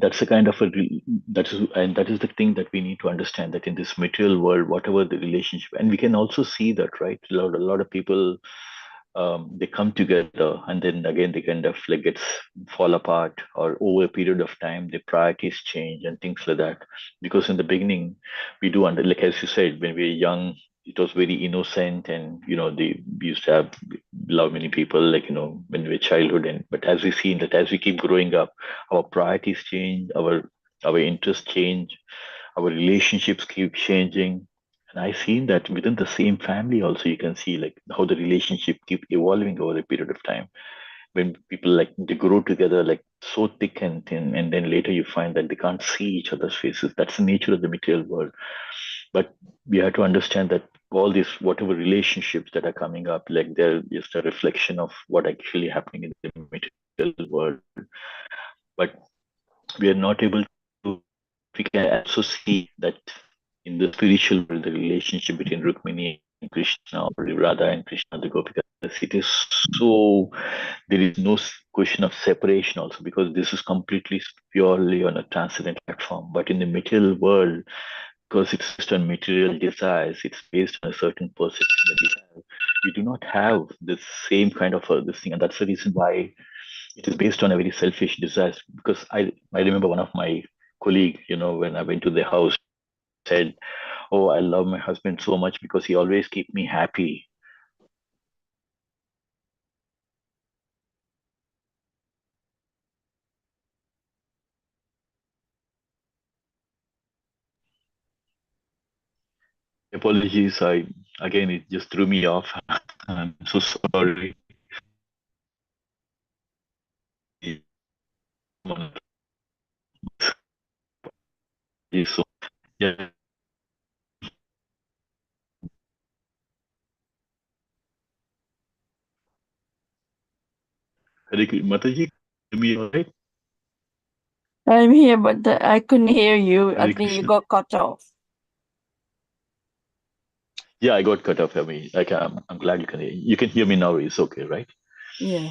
that's a kind of that is the thing that we need to understand, that in this material world, whatever the relationship, and we can also see that, right? A lot of people, they come together and then again they kind of like fall apart, or over a period of time their priorities change and things like that. Because in the beginning, we do under, like as you said, when we were young, it was very innocent, and we used to have love many people, like when we were childhood. And but as we see that as we keep growing up, our priorities change, our interests change, our relationships keep changing. And I've seen that within the same family also, you can see like how the relationship keep evolving over a period of time. When people like they grow together like so thick and thin, and then later you find that they can't see each other's faces. That's the nature of the material world. But we have to understand that all these whatever relationships that are coming up, like they're just a reflection of what actually happening in the material world. But we are not able to, we can also see that in the spiritual world, the relationship between Rukmini and Krishna, or Radha and Krishna, the Gopikas, it is so, there is no question of separation also, because this is completely purely on a transcendent platform. But in the material world, because it's based on material desires, it's based on a certain perception that we have. We do not have this same kind of this thing, and that's the reason why it is based on a very selfish desire. Because I remember one of my colleague, when I went to the house, said, "Oh, I love my husband so much because he always keep me happy." Apologies, again it just threw me off. I'm so sorry. So yeah, Mataji, hear me all right? I'm here, but I couldn't hear you. I Hare think you Krishna. got cut off. Yeah, I got cut off. I mean, like I'm glad you can hear me now. It's okay, right? Yeah.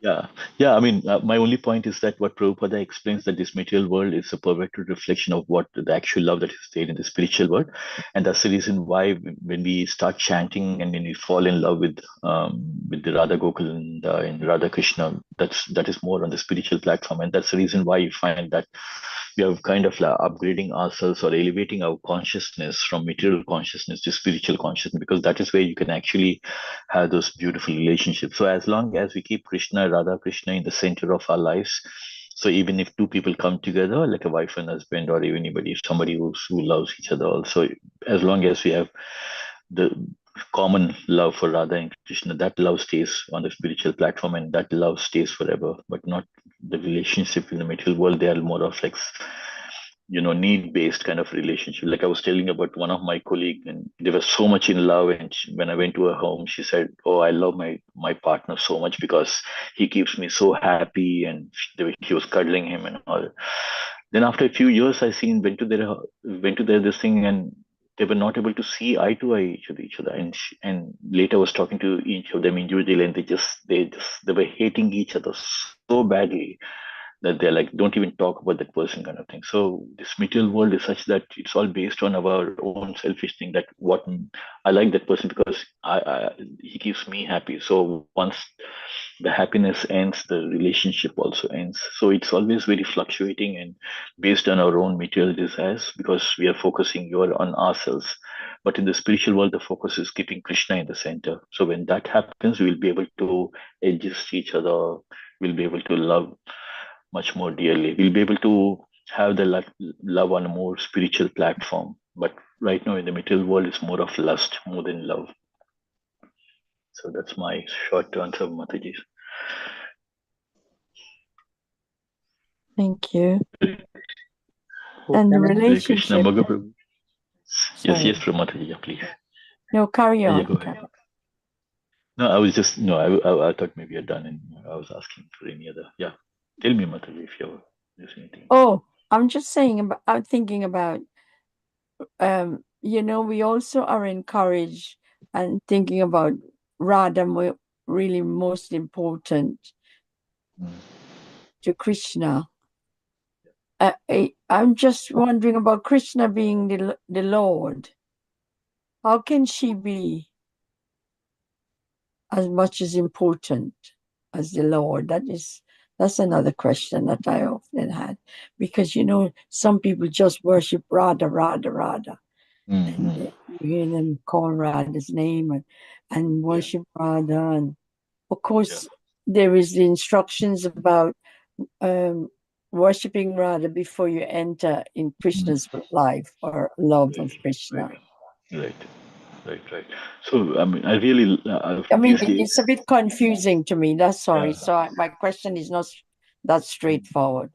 Yeah, yeah. I mean, my only point is that what Prabhupada explains, that this material world is a perverted reflection of what the actual love that is there in the spiritual world, and that's the reason why when we start chanting and when we fall in love with the Radha Gokul and Radha Krishna, that is more on the spiritual platform, and that's the reason why you find that we are kind of like upgrading ourselves or elevating our consciousness from material consciousness to spiritual consciousness, because that is where you can actually have those beautiful relationships. So as long as we keep Radha Krishna in the center of our lives, so even if two people come together, like a wife and husband, or even anybody, somebody who loves each other also, as long as we have the common love for Radha and Krishna, that love stays on the spiritual platform, and that love stays forever. But not the relationship in the material world. They are more of like need-based kind of relationship. Like I was telling about one of my colleague, and they were so much in love. And when I went to her home, she said, "Oh, I love my partner so much because he keeps me so happy." And she was cuddling him and all. Then after a few years, I seen went to their this thing, and they were not able to see eye to eye each other. And later I was talking to each of them individually, and they were hating each other so badly that they're like, don't even talk about that person kind of thing. So this material world is such that it's all based on our own selfish thing, that what I like that person because he keeps me happy. So once the happiness ends, the relationship also ends. So it's always very fluctuating and based on our own material desires, because we are focusing here on ourselves. But in the spiritual world, the focus is keeping Krishna in the center. So when that happens, we'll be able to adjust each other. We'll be able to love much more dearly. We'll be able to have the love on a more spiritual platform. But right now in the material world, it's more of lust more than love. So that's my short answer, Mataji. Thank you. So And the can I- Hare Krishna, relationship. Bhagavan. Yes, Sorry. Mataji, yeah, please. No, carry Yeah, on. go ahead. No, I was just, no, I thought maybe you're done and I was asking for any other. Yeah. Tell me, Mataji, if there's anything. Oh, I'm just saying about, I'm thinking about, we also are encouraged and thinking about Radha really most important to Krishna. I'm just wondering about Krishna being the Lord. How can she be as much as important as the Lord? That's another question that I often had, because some people just worship Radha, Radha, Radha. And you hear them call Radha's name and worship Radha. And of course, there is the instructions about worshipping Radha before you enter in Krishna's life or love of Krishna. Right. So, I mean, I really, it's a bit confusing to me. That's sorry. So my question is not that straightforward.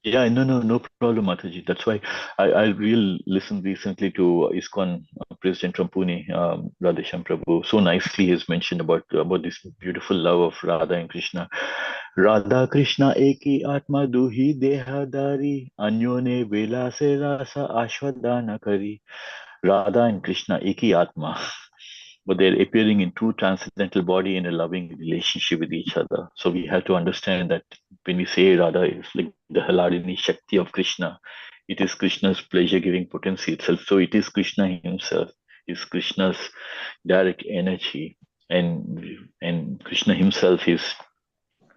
Yeah, no problem, Mataji. That's why I really listened recently to ISKCON President from Pune, Radhesham Prabhu. So nicely he's mentioned about this beautiful love of Radha and Krishna. Radha Krishna eki atma duhi dehadari anyone vela se rasa ashwadana kari. Radha and Krishna eki atma. But they're appearing in true transcendental body in a loving relationship with each other. So we have to understand that when we say Radha is like the Haladini Shakti of Krishna, it is Krishna's pleasure-giving potency itself. So it is Krishna himself, is Krishna's direct energy, and Krishna himself is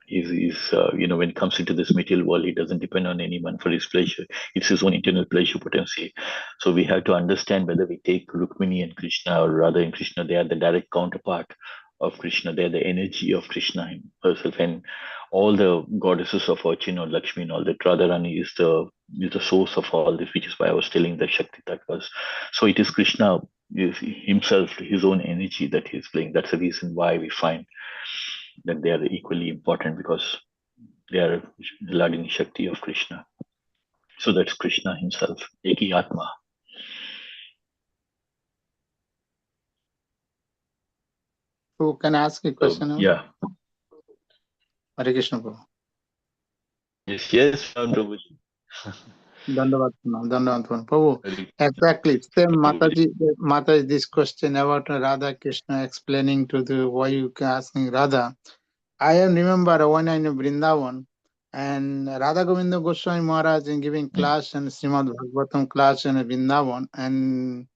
when it comes into this material world, he doesn't depend on anyone for his pleasure. It's his own internal pleasure potency. So we have to understand whether we take Rukmini and Krishna, or Radha and Krishna, they are the direct counterpart of Krishna. They are the energy of Krishna herself, and all the goddesses of Fortune or Lakshmi and all that. Radharani is the source of all this, which is why I was telling the Shakti Tattvas. So it is Krishna himself, his own energy that he's playing. That's the reason why we find that they are equally important, because they are the Ladini Shakti of Krishna. So that's Krishna himself, Eki Atma. So can I ask a question now? Yeah. Hare Krishna Prabhu. Yes, Prabhuji. Dandavat Prabhu. Exactly. Same Mataji, this question about Radha Krishna explaining to the why you asking Radha. I remember when I in Vrindavan, and Radha Govinda Goswami Maharaj in giving class and Srimad Bhagavatam class in Vrindavan and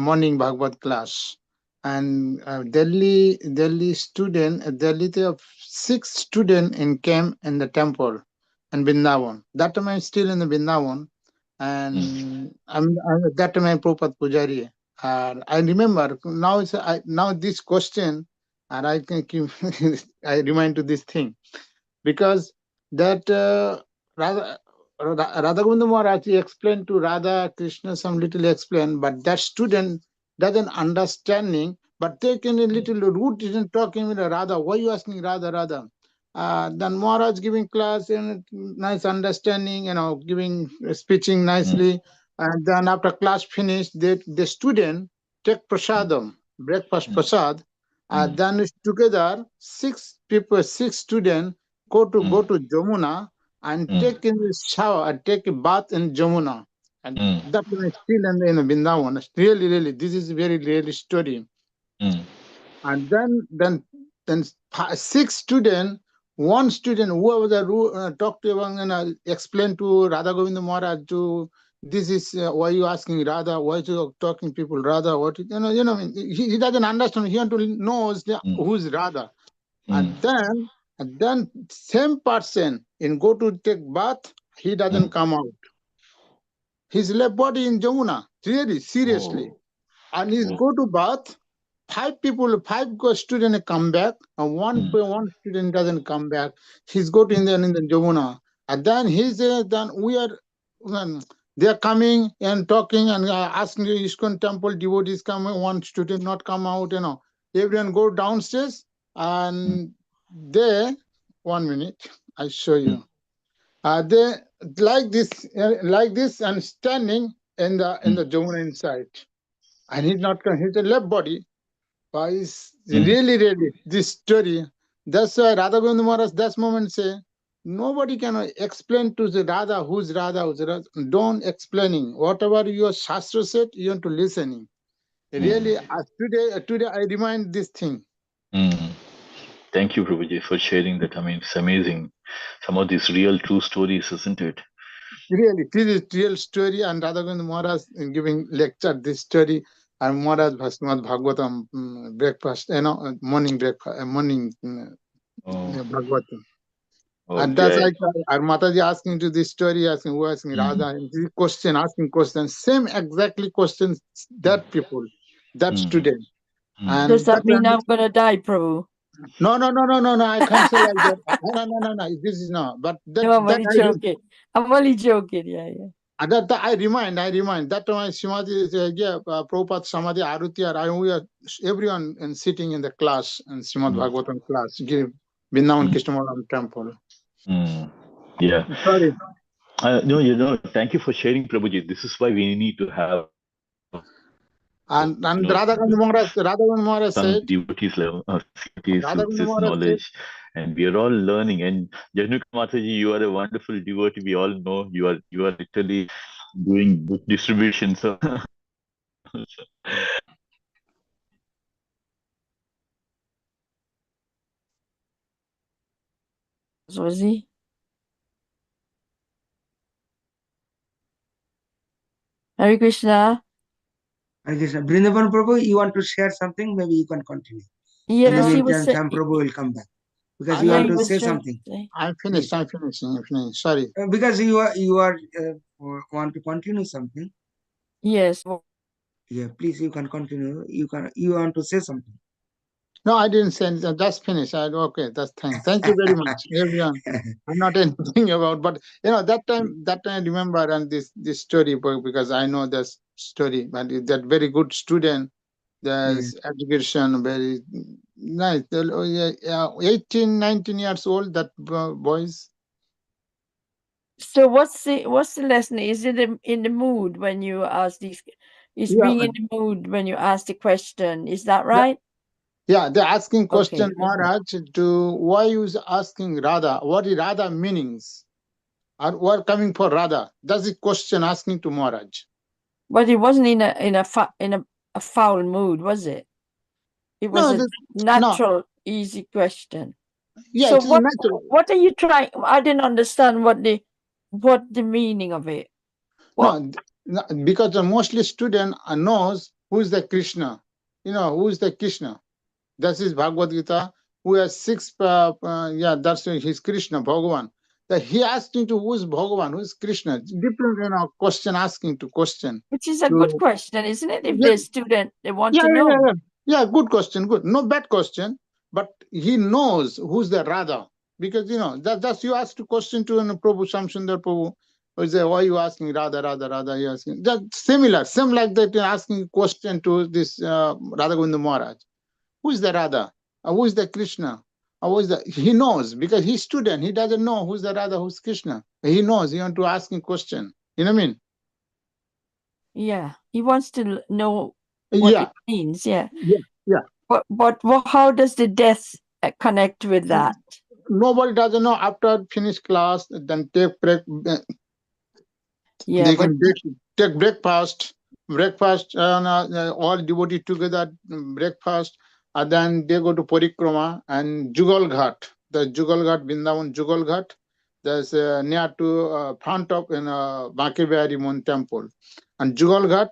morning Bhagavad class. And Delhi student, Delhi 6 student came in the temple in Vrindavan. That time I'm still in the Vrindavan, and I'm that time I'm Prabhupada Pujari. I remember now this question, and I can keep I remind to this thing, because that Radha Govinda Maharaj explained to Radha Krishna some little explain, but that student doesn't understanding, but taking a little root isn't talking with Radha. Why are you asking Radha? Then Maharaj giving class and nice understanding, giving speaking nicely. And then after class finished, the student take prasadam, breakfast prasad. Then together 6 students go to Jamuna and take in the shower and take a bath in Jamuna. And that one is still in Vrindavan. Really, this is very really story. And then 6 students, one student, whoever the talked to and explained to Radha Govinda Maharaj to this is why you asking Radha, why you talking people Radha, what he doesn't understand. He want to know who's Radha. And then same person in go to take bath, he doesn't come out. His left body in Jamuna, really seriously. And he's go to bath. 5 students come back, and one student doesn't come back. He's got in the Jamuna, and then they are coming and talking and asking the ISKCON temple devotees coming. One student not come out. Everyone go downstairs, and they 1 minute. I show you. They like this, and standing in the Jamuna inside, and he's not. He's a left body. It's really, this story. That's why Radha Govinda Maharaj that moment say, nobody can explain to the Radha who's Radha. Don't explaining. Whatever your Shastra said, you have to listening. Really, today I remind this thing. Thank you, Prabhuji, for sharing that. I mean, it's amazing. Some of these real, true stories, isn't it? Really, this is real story, and Radha Govinda Maharaj giving lecture this story. And Maharaj Bhasmat Bhagavatam breakfast, morning breakfast, morning Bhagavatam. Okay. And that's like our Mataji asking to this story, asking who asking Radha, and this question, asking questions, same exactly questions that people, that student. And does that mean I'm gonna die, Prabhu? No, I can't say like that. No, this is not. But no, I'm only joking. I'm only joking, yeah. That I remind that time Srimati Prabhupada Samadhi Aruti, we are everyone and sitting in the class and Srimad Bhagavatam class, give Vrindavan Krishnamoran temple. Yeah. Sorry. No, thank you for sharing, Prabhuji. This is why we need to have and Radha Govinda Maharaj said, devotees level with this knowledge, and we are all learning. And Januka Mataji, you are a wonderful devotee. We all know you are literally doing book distribution. So was he? Hare Krishna. Hare Krishna. Vrindavan Prabhu, you want to share something? Maybe you can continue. Yes, he was saying. Prabhu will come back because you want to say something. I'm finished. I'm finishing. Sorry. Because you are want to continue something. Yes. Yeah, please, you can continue. You want to say something. No, I didn't say anything. Just finished. Okay, that's thanks. Thank you very much, everyone. I'm not anything about, but that time I remember and this story because I know this story. But that very good student, there's education very nice. 18, 19 years old. That boys. So what's the lesson? Is it in the mood when you ask these? Is being in the mood when you ask the question? Is that right? Yeah, they're asking question, Maharaj, to why you asking Radha? What is Radha meanings? Or what coming for Radha? That's the question asking to Maharaj. But it wasn't in a foul mood, was it? It was a natural, easy question. Yeah, so what are you trying? I didn't understand what the meaning of it. No, because mostly student knows who is the Krishna. Who is the Krishna. That is Bhagavad Gita. Who has 6, that's his Krishna, Bhagavan. That he asking to who is Bhagavan, who is Krishna. Different question asking to question. Which is a good question, isn't it? If the student, they want to know. Yeah, good question, good. No bad question, but he knows who's the Radha. Because, that's you asked a question to Prabhu Shamsundar Prabhu. Why are you asking Radha, Radha, Radha? You asking that same like that. You're asking question to this Radha Govinda Maharaj. Who is the Radha? Who is the Krishna? Who's the, he knows because he's student. He doesn't know who's the Radha, who's Krishna. He knows. He want to ask him question. You know what I mean? Yeah, he wants to know what Yeah. it means. Yeah. Yeah. But how does the death connect with that? Nobody doesn't know. After finish class, then take break. Yeah, They but can take breakfast. Breakfast, all devotees together, breakfast, and then they go to Parikrama and Jugal Ghat. The Jugal Ghat, Vrindavan Jugal Ghat, there's near to front of Baki Bihari Mon temple. And Jugal Ghat,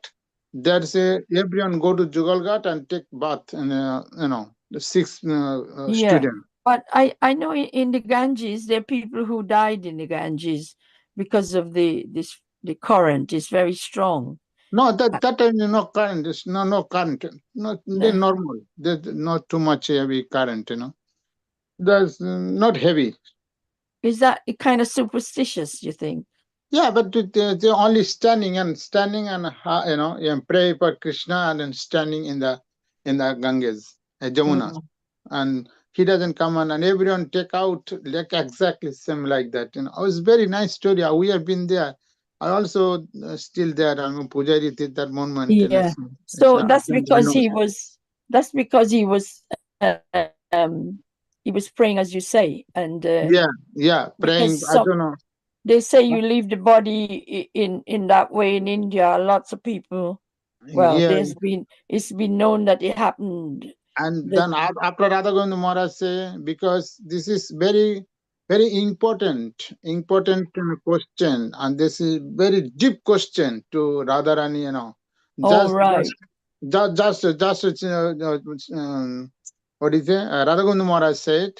there's everyone go to Jugal Ghat and take bath, and the 6 yeah. students. But I know in the Ganges there are people who died in the Ganges because of the current is very strong. No, that time no current. There's no current. No, they're No. normal. There's not too much heavy current. There's not heavy. Is that kind of superstitious, you think? Yeah, but they're only standing and and pray for Krishna and then standing in the Ganges, Jamuna, and he doesn't come on and everyone take out like exactly same like that. It was very nice story. We have been there. I also still there. I'm Pujari did that moment. Yeah. So that's because he was. That's because he was. He was praying, as you say, and yeah, praying. I don't know. They say you leave the body in that way in India. Lots of people. Well, Yeah. it's been known that it happened. And then after Radha Govinda Maharaj say, because this is very, very important question, and this is very deep question to Radharani, just what is it? Radha Govinda Maharaj said,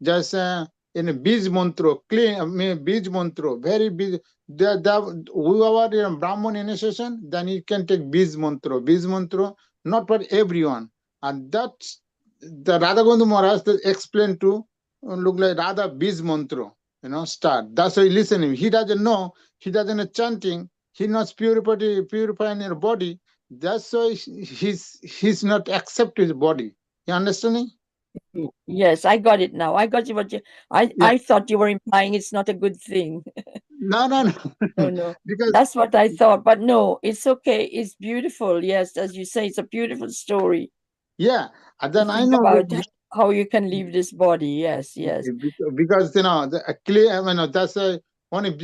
just in a Bij Mantro, clean, Bij Mantro, very big. Whoever Brahman initiation, then you can take Bij Mantro. Bij Mantro, not for everyone. And that's the Radha Govinda Maharaj explained to look like Radha Bij Mantro, start. That's why listening. He doesn't know, he doesn't know chanting, he knows purifying your body. That's why he's not accept his body. You understanding? Yes, I got it now. I got you what you I thought you were implying it's not a good thing. No. No. Because that's what I thought. But no, it's okay. It's beautiful. Yes, as you say, it's a beautiful story. Yeah. And then I think know about how you can leave this body. Yes. Because the clear, that's one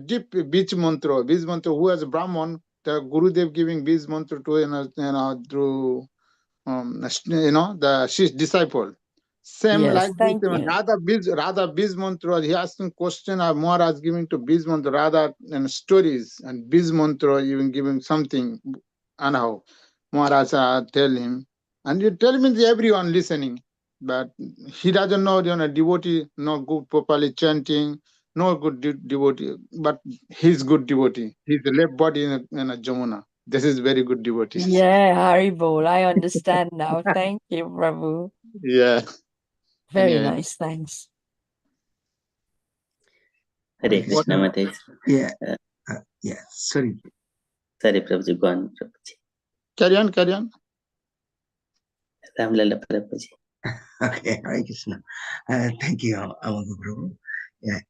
deep beach mantra. Beach mantra. Who has Brahman? The Gurudev giving beach mantra to through the disciple. Same yes, like thank this. you. Radha Biz mantra. He asking question. Maharaj giving to Biz mantra. Radha and stories and Biz mantra even giving something. Anyhow, Maharaj tell him, and you tell me everyone listening, but he doesn't know. Devotee not good properly chanting. No good devotee, but he's good devotee. He's the left body in a Jamuna. This is very good devotee. Yeah, Haribol. I understand now. Thank you, Prabhu. Yeah. Very nice. Thanks. Hare Krishna Mataji. Yeah. Sorry. Sorry, Prabhuji. Go on, Prabhuji. Carry on. Ramlala Prabhuji. Okay, Hare Krishna. Thank you, Amaga Prabhu. Yeah,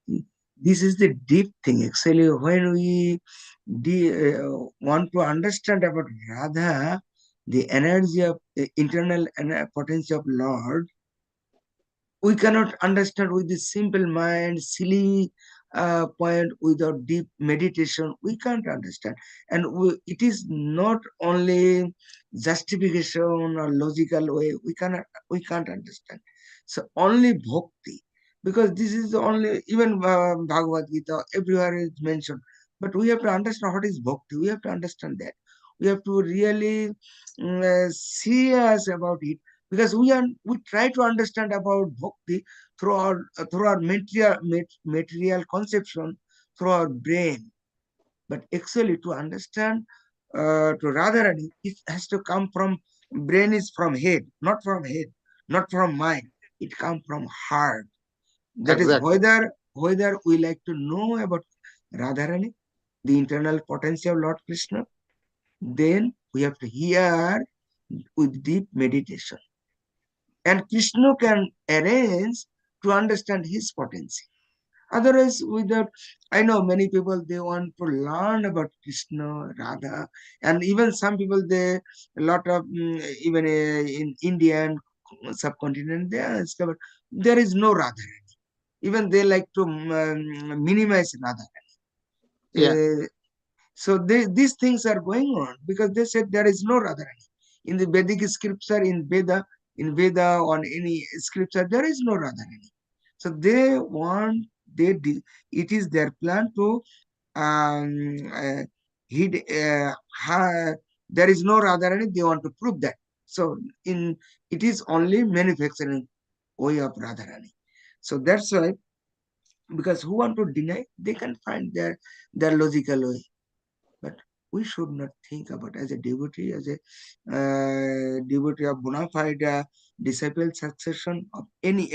this is the deep thing. Actually, when we want to understand about Radha, the energy of internal potential of Lord, we cannot understand with the simple mind, silly point without deep meditation. We can't understand, and it is not only justification or logical way. We can't understand. So only bhakti, because this is the only, even Bhagavad Gita everywhere is mentioned. But we have to understand what is bhakti. We have to understand that. We have to really serious about it, because we try to understand about bhakti through our material conception, through our brain. But actually, to understand to Radharani, it has to come from brain, is from head, not from mind. It comes from heart. That Exactly. is whether we like to know about Radharani, the internal potential of Lord Krishna, then we have to hear with deep meditation. And Krishna can arrange to understand his potency. Otherwise, without, I know many people, they want to learn about Krishna, Radha, and even some people, they, a lot of, even in Indian subcontinent, they are discovered there is no Radharani. Even they like to minimize Radharani. Yeah. So these things are going on because they said there is no Radharani. In the Vedic scripture, in Veda, on any scripture, there is no Radharani. So they want, it is their plan to there is no Radharani, they want to prove that. So it is only manufacturing way of Radharani. So that's why, because who want to deny, they can find their logical way. But we should not think about, as a devotee, as a devotee of bona fide disciple succession of any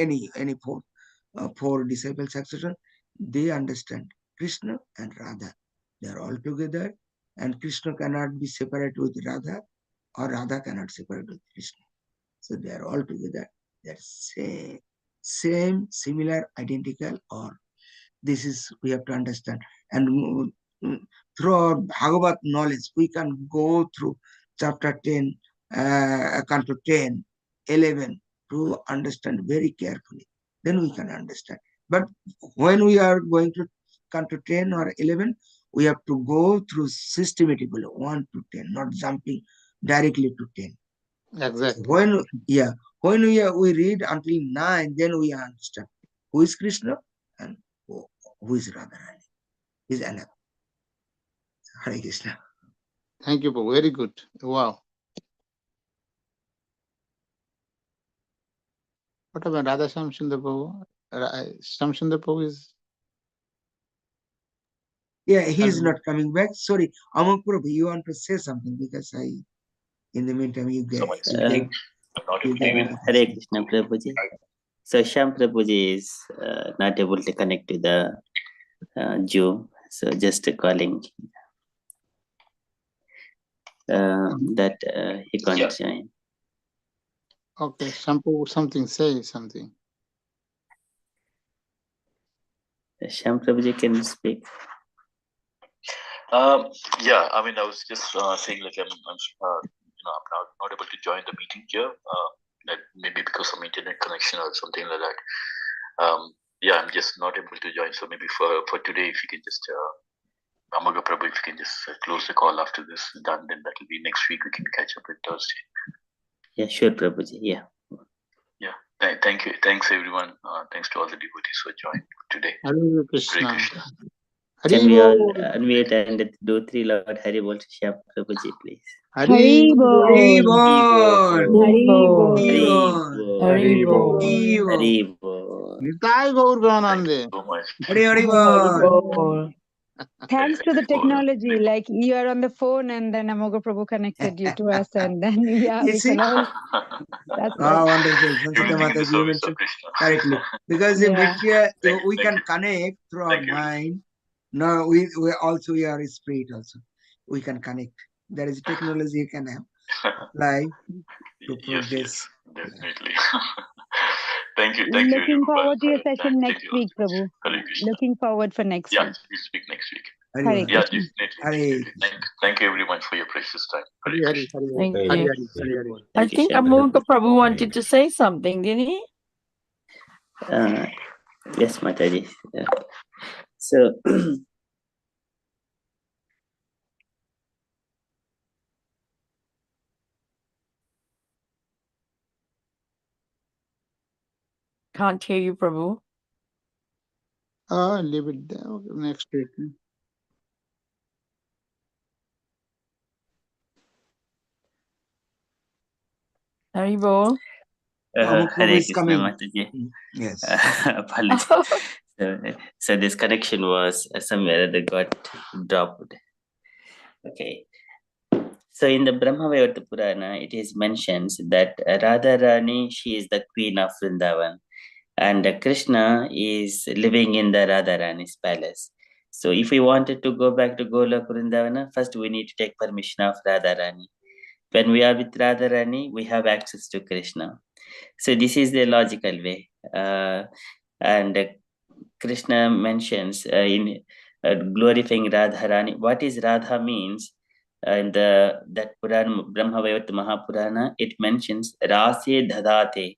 four disciple succession. They understand Krishna and Radha. They are all together, and Krishna cannot be separate with Radha, or Radha cannot separate with Krishna. So they are all together. They are same, similar, identical, or this is, we have to understand. And through our Bhagavad knowledge, we can go through chapter 10, canto 10, 11 to understand very carefully. Then we can understand. But when we are going to canto 10 or 11, we have to go through systematically 1 to 10, not jumping directly to 10. Exactly. When we read until 9, then we understand who is Krishna and who is Radharani, is another. Hare Krishna. Thank you, Prabhu. Very good. Wow. What about Radha Shamsundar Prabhu? Shamsundar Prabhu is... Yeah, he is not coming back. Sorry, Amok Prabhu, you want to say something, because in the meantime, you get. Hare Krishna Prabhuji. So Sham Prabhuji is not able to connect to the Zoom, so just calling that he can't join. Okay, Shampoo, say something. Sham Prabhuji, can you speak? Yeah, I mean, I was just saying, like, I'm not able to join the meeting here. That maybe because of internet connection or something like that. Yeah, I'm just not able to join. So maybe for today, if you can just, Amaga Prabhu, if you can just close the call after this done, then that will be next week. We can catch up with Thursday. Yeah, sure, Prabhuji. Yeah. Yeah. Thank you. Thanks, everyone. Thanks to all the devotees who joined today. Hare Krishna. Hare Krishna. Can we all unmute and do 3 Lord Hari Bol to Sham Prabhuji, please? Hari Bol. Hari Bol. Hari Bol. Hari Bol. Hari Bol. Nitai Gaur Gaunande. So much. Hari Bol. Thanks to the technology, like you are on the phone and then Amoga Prabhu connected you to us, and then we can all. That's wonderful. Sanchita Mataji, you mentioned correctly. Because we can connect through our mind. No, we also, we are spirit also. We can connect. There is technology you can have live to progress. Yes, definitely. Thank you. Looking forward to your session next week, Prabhu. Looking forward for next week. We speak next week. Hare Yeah, Krishna. definitely. Thank you, everyone, for your precious time. Hare Krishna. Thank Hare you. Krishna. I think Amoga Prabhu wanted to say something, didn't he? Yes, Mataji. So, Can't hear you, Prabhu. Leave it there. Okay, next week. Hari Bol. Hare Krishna, Mataji. Yes. Apologies. So this connection was somewhere that got dropped. Okay. So in the Brahmavayota Purana, it is mentioned that Radharani, she is the queen of Vrindavan, and Krishna is living in the Radharani's palace. So if we wanted to go back to Golok Vrindavana, first we need to take permission of Radharani. When we are with Radharani, we have access to Krishna. So this is the logical way. And Krishna mentions in glorifying Radharani. What is Radha means? In that Purana, Brahmavaivata Mahapurana, it mentions Rase Dhadate.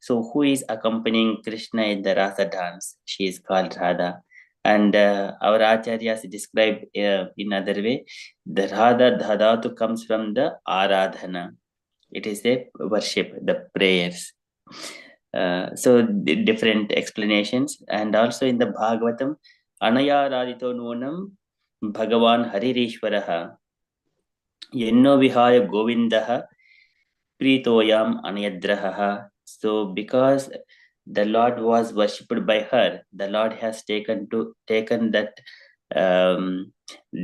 So who is accompanying Krishna in the Rasa dance? She is called Radha. And our acharyas describe in other way, the Radha Dhadatu comes from the Aradhana. It is a worship, the prayers. So different explanations. And also in the Bhagavatam, Anaya Radito Nunam Bhagavan Haririshwaraha Yenno Vihaya Govindaha Pritoyam Anayadraha. So because the Lord was worshipped by her, the Lord has taken that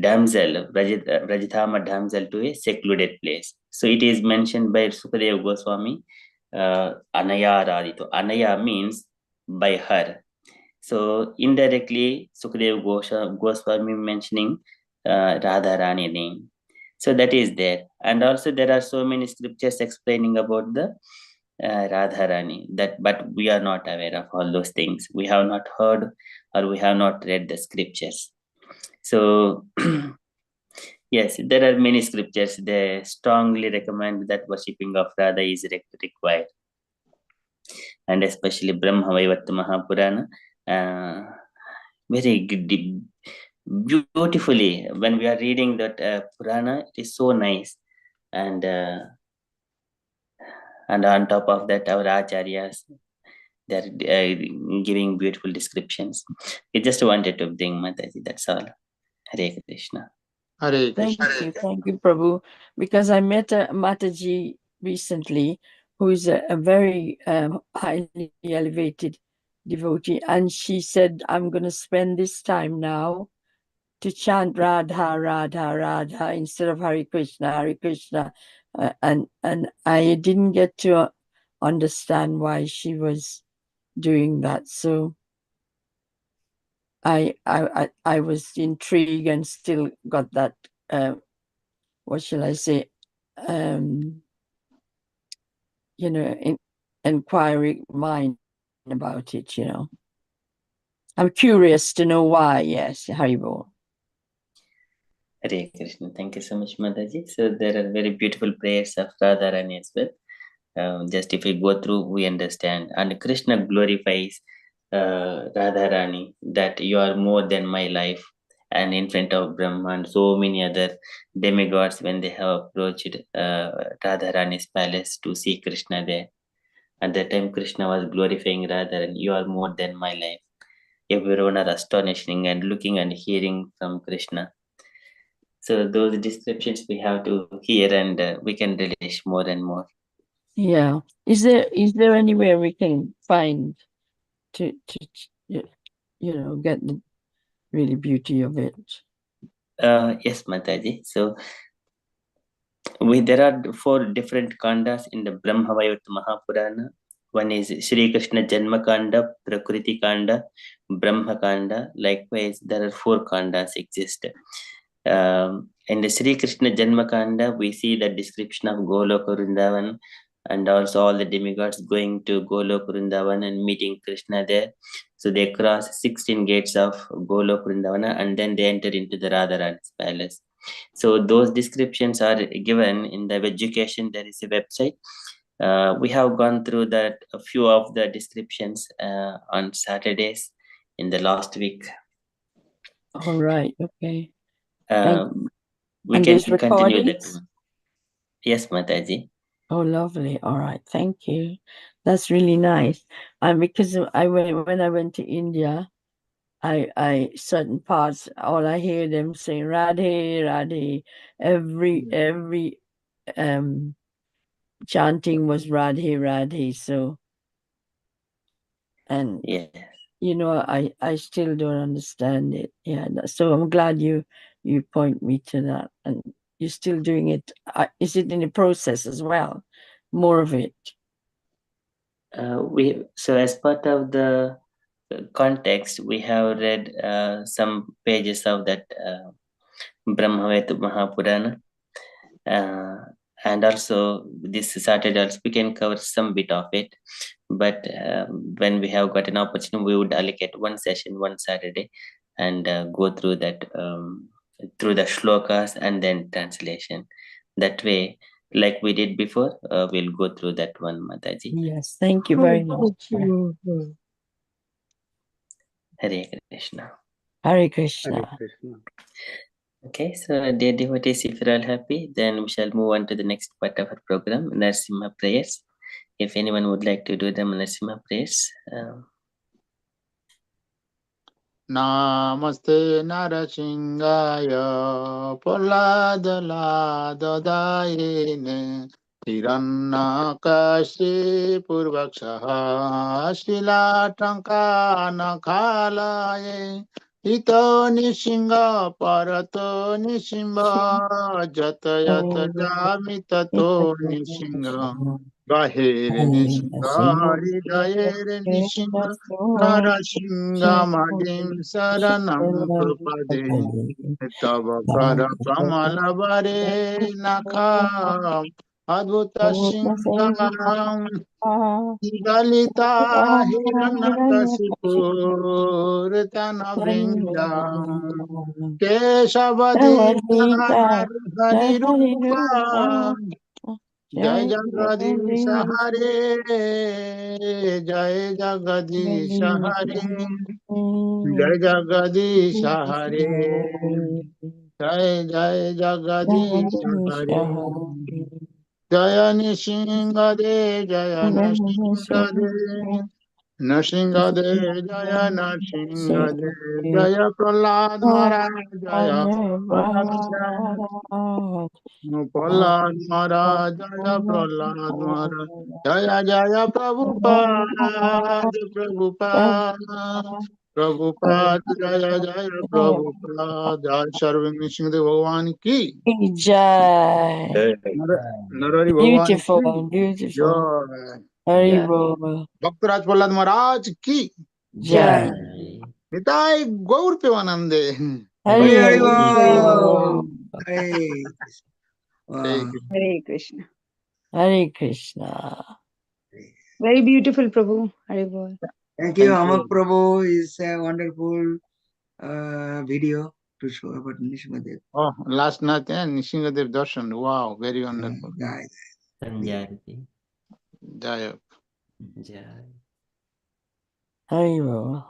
damsel, Rajithama damsel, to a secluded place. So it is mentioned by Sukadeva Goswami, Anaya Radito. Anaya means by her. So indirectly, Sukadeva Goswami mentioning Radharani name. So that is there. And also there are so many scriptures explaining about the Radharani, but we are not aware of all those things. We have not heard or we have not read the scriptures. So yes, there are many scriptures. They strongly recommend that worshipping of Radha is required. And especially Brahmavaivata Mahapurana, very beautifully, when we are reading that Purana, it is so nice. And on top of that, our acharyas, they're giving beautiful descriptions. I just wanted to bring Mataji, that's all. Hare Krishna. Hare Thank Krishna. thank you, Prabhu. Because I met Mataji recently, who is a very highly elevated devotee, and she said, "I'm going to spend this time now to chant Radha, Radha, Radha instead of Hare Krishna, Hare Krishna," and I didn't get to understand why she was doing that. So I was intrigued and still got that. What shall I say? Inquiry mind about it. I'm curious to know why. Yes, Haribo. Hare Krishna. Thank you so much, Mataji. So there are very beautiful prayers of Radharani as well. Just if we go through, we understand. And Krishna glorifies Radharani, that you are more than my life. And in front of Brahma and so many other demigods, when they have approached Radharani's palace to see Krishna there, at that time Krishna was glorifying Radharani, you are more than my life. Everyone are astonishing and looking and hearing from Krishna. So those descriptions we have to hear, and we can relish more and more. Yeah. Is there anywhere we can find to get the really beauty of it? Yes, Mataji. So there are 4 different kandas in the Brahmavaivata Mahapurana. One is Sri Krishna Janma Kanda, Prakriti Kanda, Brahma Kanda. Likewise, there are 4 kandas exist. In the Sri Krishna Janma Kanda, we see the description of Goloka Vrindavan, and also all the demigods going to Goloka Vrindavan and meeting Krishna there. So they cross 16 gates of Goloka Vrindavana, and then they enter into the Radharani's palace. So those descriptions are given in the education. There is a website. We have gone through that, a few of the descriptions on Saturdays in the last week. All right. Okay. We can continue that. Yes, Mataji. Oh, lovely. All right. Thank you. That's really nice. And because when I went to India, I certain parts, all I hear them saying Radhe, Radhe. Every chanting was Radhe, Radhe. So, and yes. I still don't understand it. Yeah. So I'm glad you point me to that, and you're still doing it. Is it in the process as well? More of it. So as part of the context, we have read some pages of that Brahmavaivata Mahapurana, and also this Saturday also we can cover some bit of it, but when we have got an opportunity, we would allocate one session one Saturday and go through that through the shlokas and then translation. That way, like we did before, we'll go through that one, Mataji. Yes, thank you very much. Hare Krishna. Hare Krishna. Okay, so dear devotees, if you're all happy, then we shall move on to the next part of our program, Narasimha prayers. If anyone would like to do the Narasimha prayers. Namaste Narasingaya Poladaladaine Hiranyakashi Purvakshaha Shilatankana Nakhalaye Ito Nishinga Parato Nishinga Jata Yata Jamitato Nishinga Gahere Nishinga Hridayere Nishinga Narashinga Madim Saranam Prapade Tavakara Kamalavare Nakam Advuta Singam Galita Hiranakasipur Tanavrinda Keshavadita Hari Rupa Jai Jagadish Hare Jai Jagadish Hare Jai Jagadish Hare Jai Jai Jagadish Hare Jaya Nishingade Jaya Nishingade Nashingade Jaya Nashingade Jaya Prahlad Maharaj Jaya Prahlad Maharaj Jaya Prahlad Maharaj Jaya Jaya Prabhupada Prabhupada Prabhupada Jaya Jaya Prabhupada Jaya Sarvini Singh Bhagwan ki Jai. Narari Bhagwan Beautiful, ki beautiful. Jai Hari Bol. Bhaktaraj Prahlad Maharaj ki Jai. Nitai Gaur Pevanande Hari Hari Bol. Bol. Hare Hare Krishna. Hare Krishna. Very beautiful, Prabhu. Hare Bol. Thank you, Amak Prabhu. It's a wonderful video to show about Nishmadev. Oh, last night, Nishingadev Darshan. Wow, very wonderful. Jai. Jaya. Jai. Hari Bol.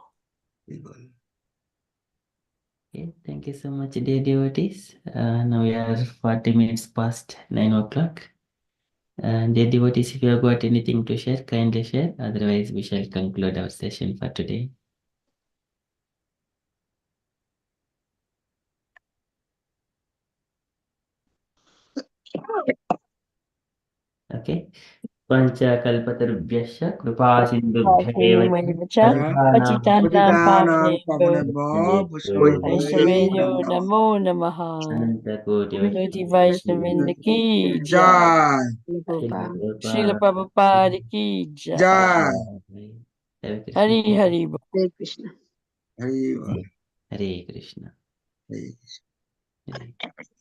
Okay, thank you so much, dear devotees. Now we are 40 minutes past 9 o'clock. Dear devotees, if you have got anything to share, kindly share. Otherwise, we shall conclude our session for today. Okay. Panchakalpatarubhyasya kripa sindubhyaeva Patitanam Pavanebho Vaishnaveyo Namo Namo Namaha Antakoti Koti Vaishnavinda Ki Jai Srila Prabhupada Ki Jai Jai. Hari Hari Bol. Hare Krishna. Hare Krishna. Hare Hare. Krishna.